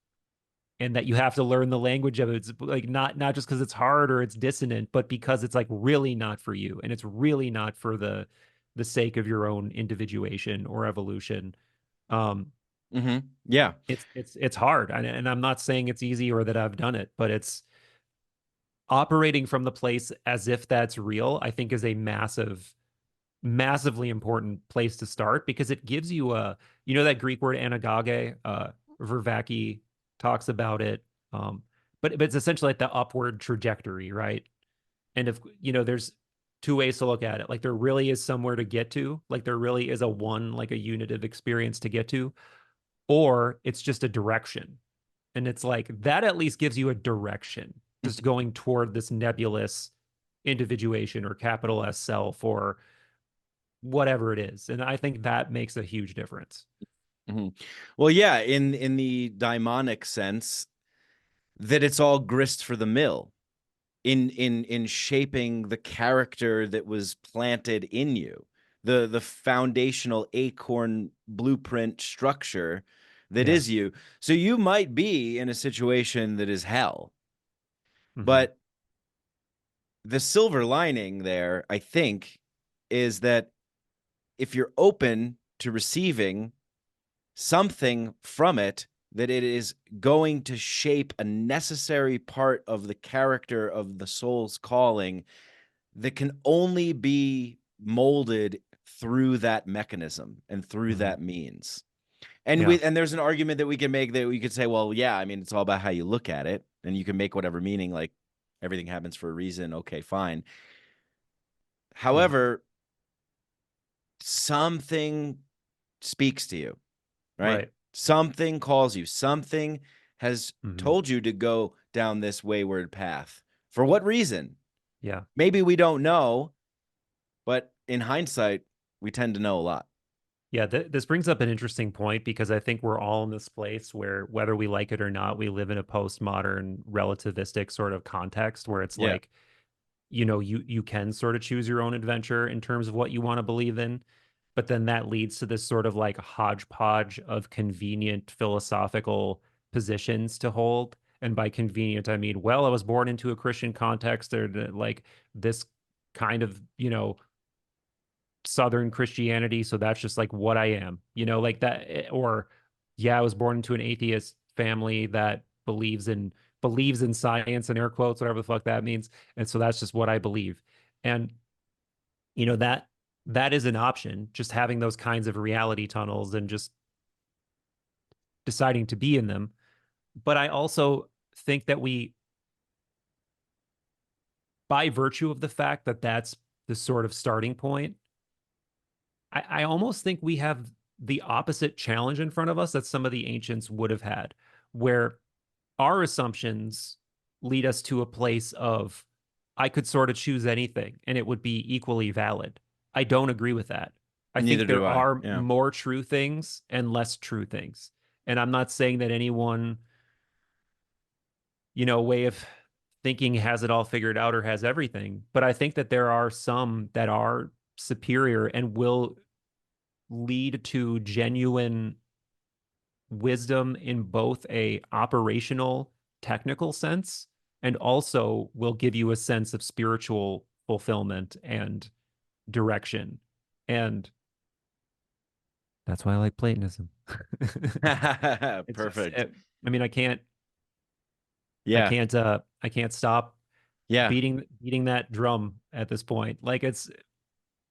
and that you have to learn the language of it. It's like not just because it's hard or it's dissonant, but because it's like really not for you and it's really not for the sake of your own individuation or evolution. Um, Yeah. it's hard, and I'm not saying it's easy or that I've done it, but it's operating from the place as if that's real. I think is a massively important place to start because it gives you a, you know, that Greek word anagage, Vervaki talks about it. Um, but it's essentially like the upward trajectory, right? And if, you know, there's two ways to look at it. Like there really is somewhere to get to, like there really is a one, like a unit of experience to get to, or it's just a direction. And it's like that at least gives you a direction, just going toward this nebulous individuation or capital S self or whatever it is. And I think that makes a huge difference. Mhm. Well, yeah, in the daimonic sense, that it's all grist for the mill in shaping the character that was planted in you, the foundational acorn blueprint structure that Yeah. is you. So you might be in a situation that is hell, Hmm. but the silver lining there, I think, is that if you're open to receiving something from it, that it is going to shape a necessary part of the character of the soul's calling that can only be molded through that mechanism and through Hmm. that means. And Yeah. there's an argument that we can make that we could say, well, yeah, I mean, it's all about how you look at it, and you can make whatever meaning, like everything happens for a reason. Okay, fine. Yeah. However, something speaks to you, right? Right. Something calls you. Something has Hmm. told you to go down this wayward path. For what reason? Yeah. Maybe we don't know, but in hindsight, we tend to know a lot. Yeah. This brings up an interesting point because I think we're all in this place where, whether we like it or not, we live in a postmodern relativistic sort of context where it's Yeah. like, you know, you can sort of choose your own adventure in terms of what you want to believe in, but then that leads to this sort of like hodgepodge of convenient philosophical positions to hold. And by convenient, I mean, well, I was born into a Christian context, or like this kind of, you know, Southern Christianity, so that's just like what I am, you know, like that. Or yeah, I was born into an atheist family that believes in science and air quotes, whatever the fuck that means, and so that's just what I believe. And you know that is an option, just having those kinds of reality tunnels and just deciding to be in them. But I also think that we, by virtue of the fact that that's the sort of starting point, I almost think we have the opposite challenge in front of us that some of the ancients would have had, where our assumptions lead us to a place of, I could sort of choose anything and it would be equally valid. I don't agree with that. I Neither think do there I. are Yeah. more true things and less true things. And I'm not saying that anyone, you know, way of thinking has it all figured out or has everything, but I think that there are some that are superior and will lead to genuine wisdom in both a operational technical sense and also will give you a sense of spiritual fulfillment and direction. And that's why I like Platonism. It's just Perfect. I mean Yeah. I can't stop Yeah. beating that drum at this point. Like it's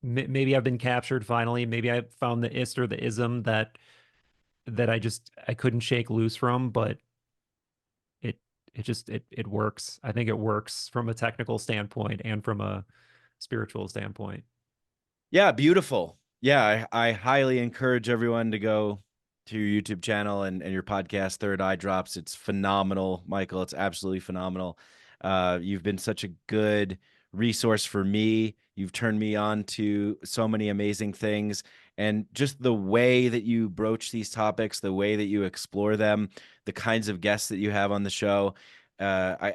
maybe I've been captured finally. Maybe I found the ist or the ism that I couldn't shake loose from, but it it works. I think it works from a technical standpoint and from a spiritual standpoint. Yeah, beautiful. Yeah, I highly encourage everyone to go to your YouTube channel and your podcast, Third Eye Drops. It's phenomenal, Michael. It's absolutely phenomenal. You've been such a good resource for me. You've turned me on to so many amazing things. And just the way that you broach these topics, the way that you explore them, the kinds of guests that you have on the show, uh, I,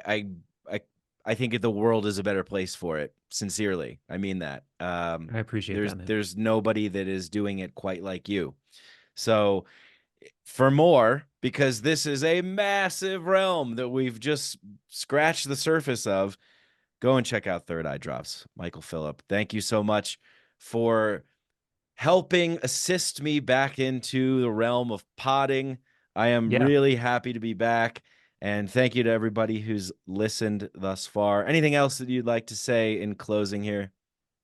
I, I, I think the world is a better place for it. Sincerely, I mean that. I appreciate that, man. There's nobody that is doing it quite like you. So for more, because this is a massive realm that we've just scratched the surface of, go and check out Third Eye Drops. Michael Phillip, thank you so much for helping assist me back into the realm of potting. I am Yeah. really happy to be back. And thank you to everybody who's listened thus far. Anything else that you'd like to say in closing here?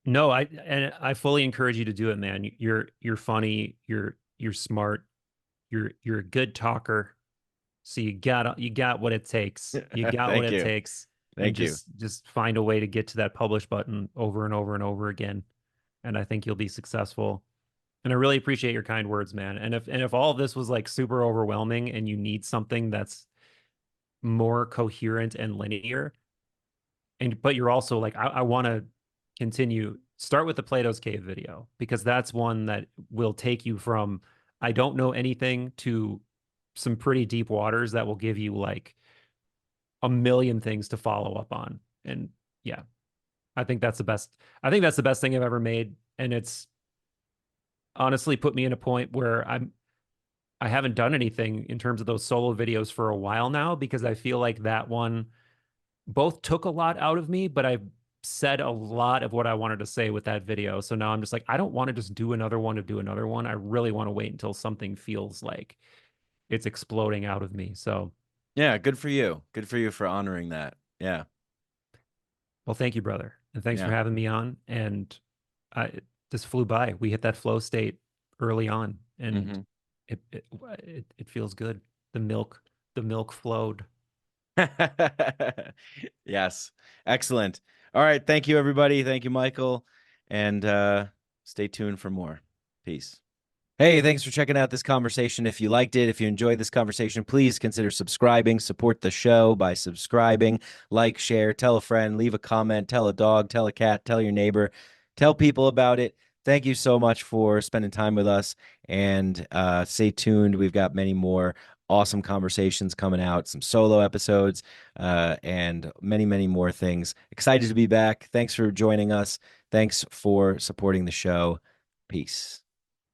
No, I fully encourage you to do it, man. You're funny, you're smart, you're a good talker. So you got what it takes. You got what Thank it you. takes. And Thank you. just find a way to get to that publish button over and over and over again. And I think you'll be successful. And I really appreciate your kind words, man. And if all of this was like super overwhelming and you need something that's more coherent and linear, and but you're also like, I want to continue, start with the Plato's Cave video because that's one that will take you from I don't know anything to some pretty deep waters that will give you like a million things to follow up on. And yeah, I think that's the best. I think that's the best thing I've ever made. And it's honestly put me in a point where I haven't done anything in terms of those solo videos for a while now because I feel like that one both took a lot out of me, but I said a lot of what I wanted to say with that video. So now I'm just like, I don't want to just do another one to do another one. I really want to wait until something feels like it's exploding out of me. So, Yeah, good for you. Good for you for honoring that. Yeah. well, thank you, brother. And thanks for Yeah. having me on. And it just flew by. We hit that flow state early on and Hmm. it feels good. The milk flowed. Yes. Excellent. All right. Thank you, everybody. Thank you, Michael. And stay tuned for more. Peace. Hey, thanks for checking out this conversation. If you liked it, if you enjoyed this conversation, please consider subscribing. Support the show by subscribing, like, share, tell a friend, leave a comment, tell a dog, tell a cat, tell your neighbor, tell people about it. Thank you so much for spending time with us and stay tuned. We've got many more awesome conversations coming out, some solo episodes, and many, many more things. Excited to be back. Thanks for joining us. Thanks for supporting the show. Peace.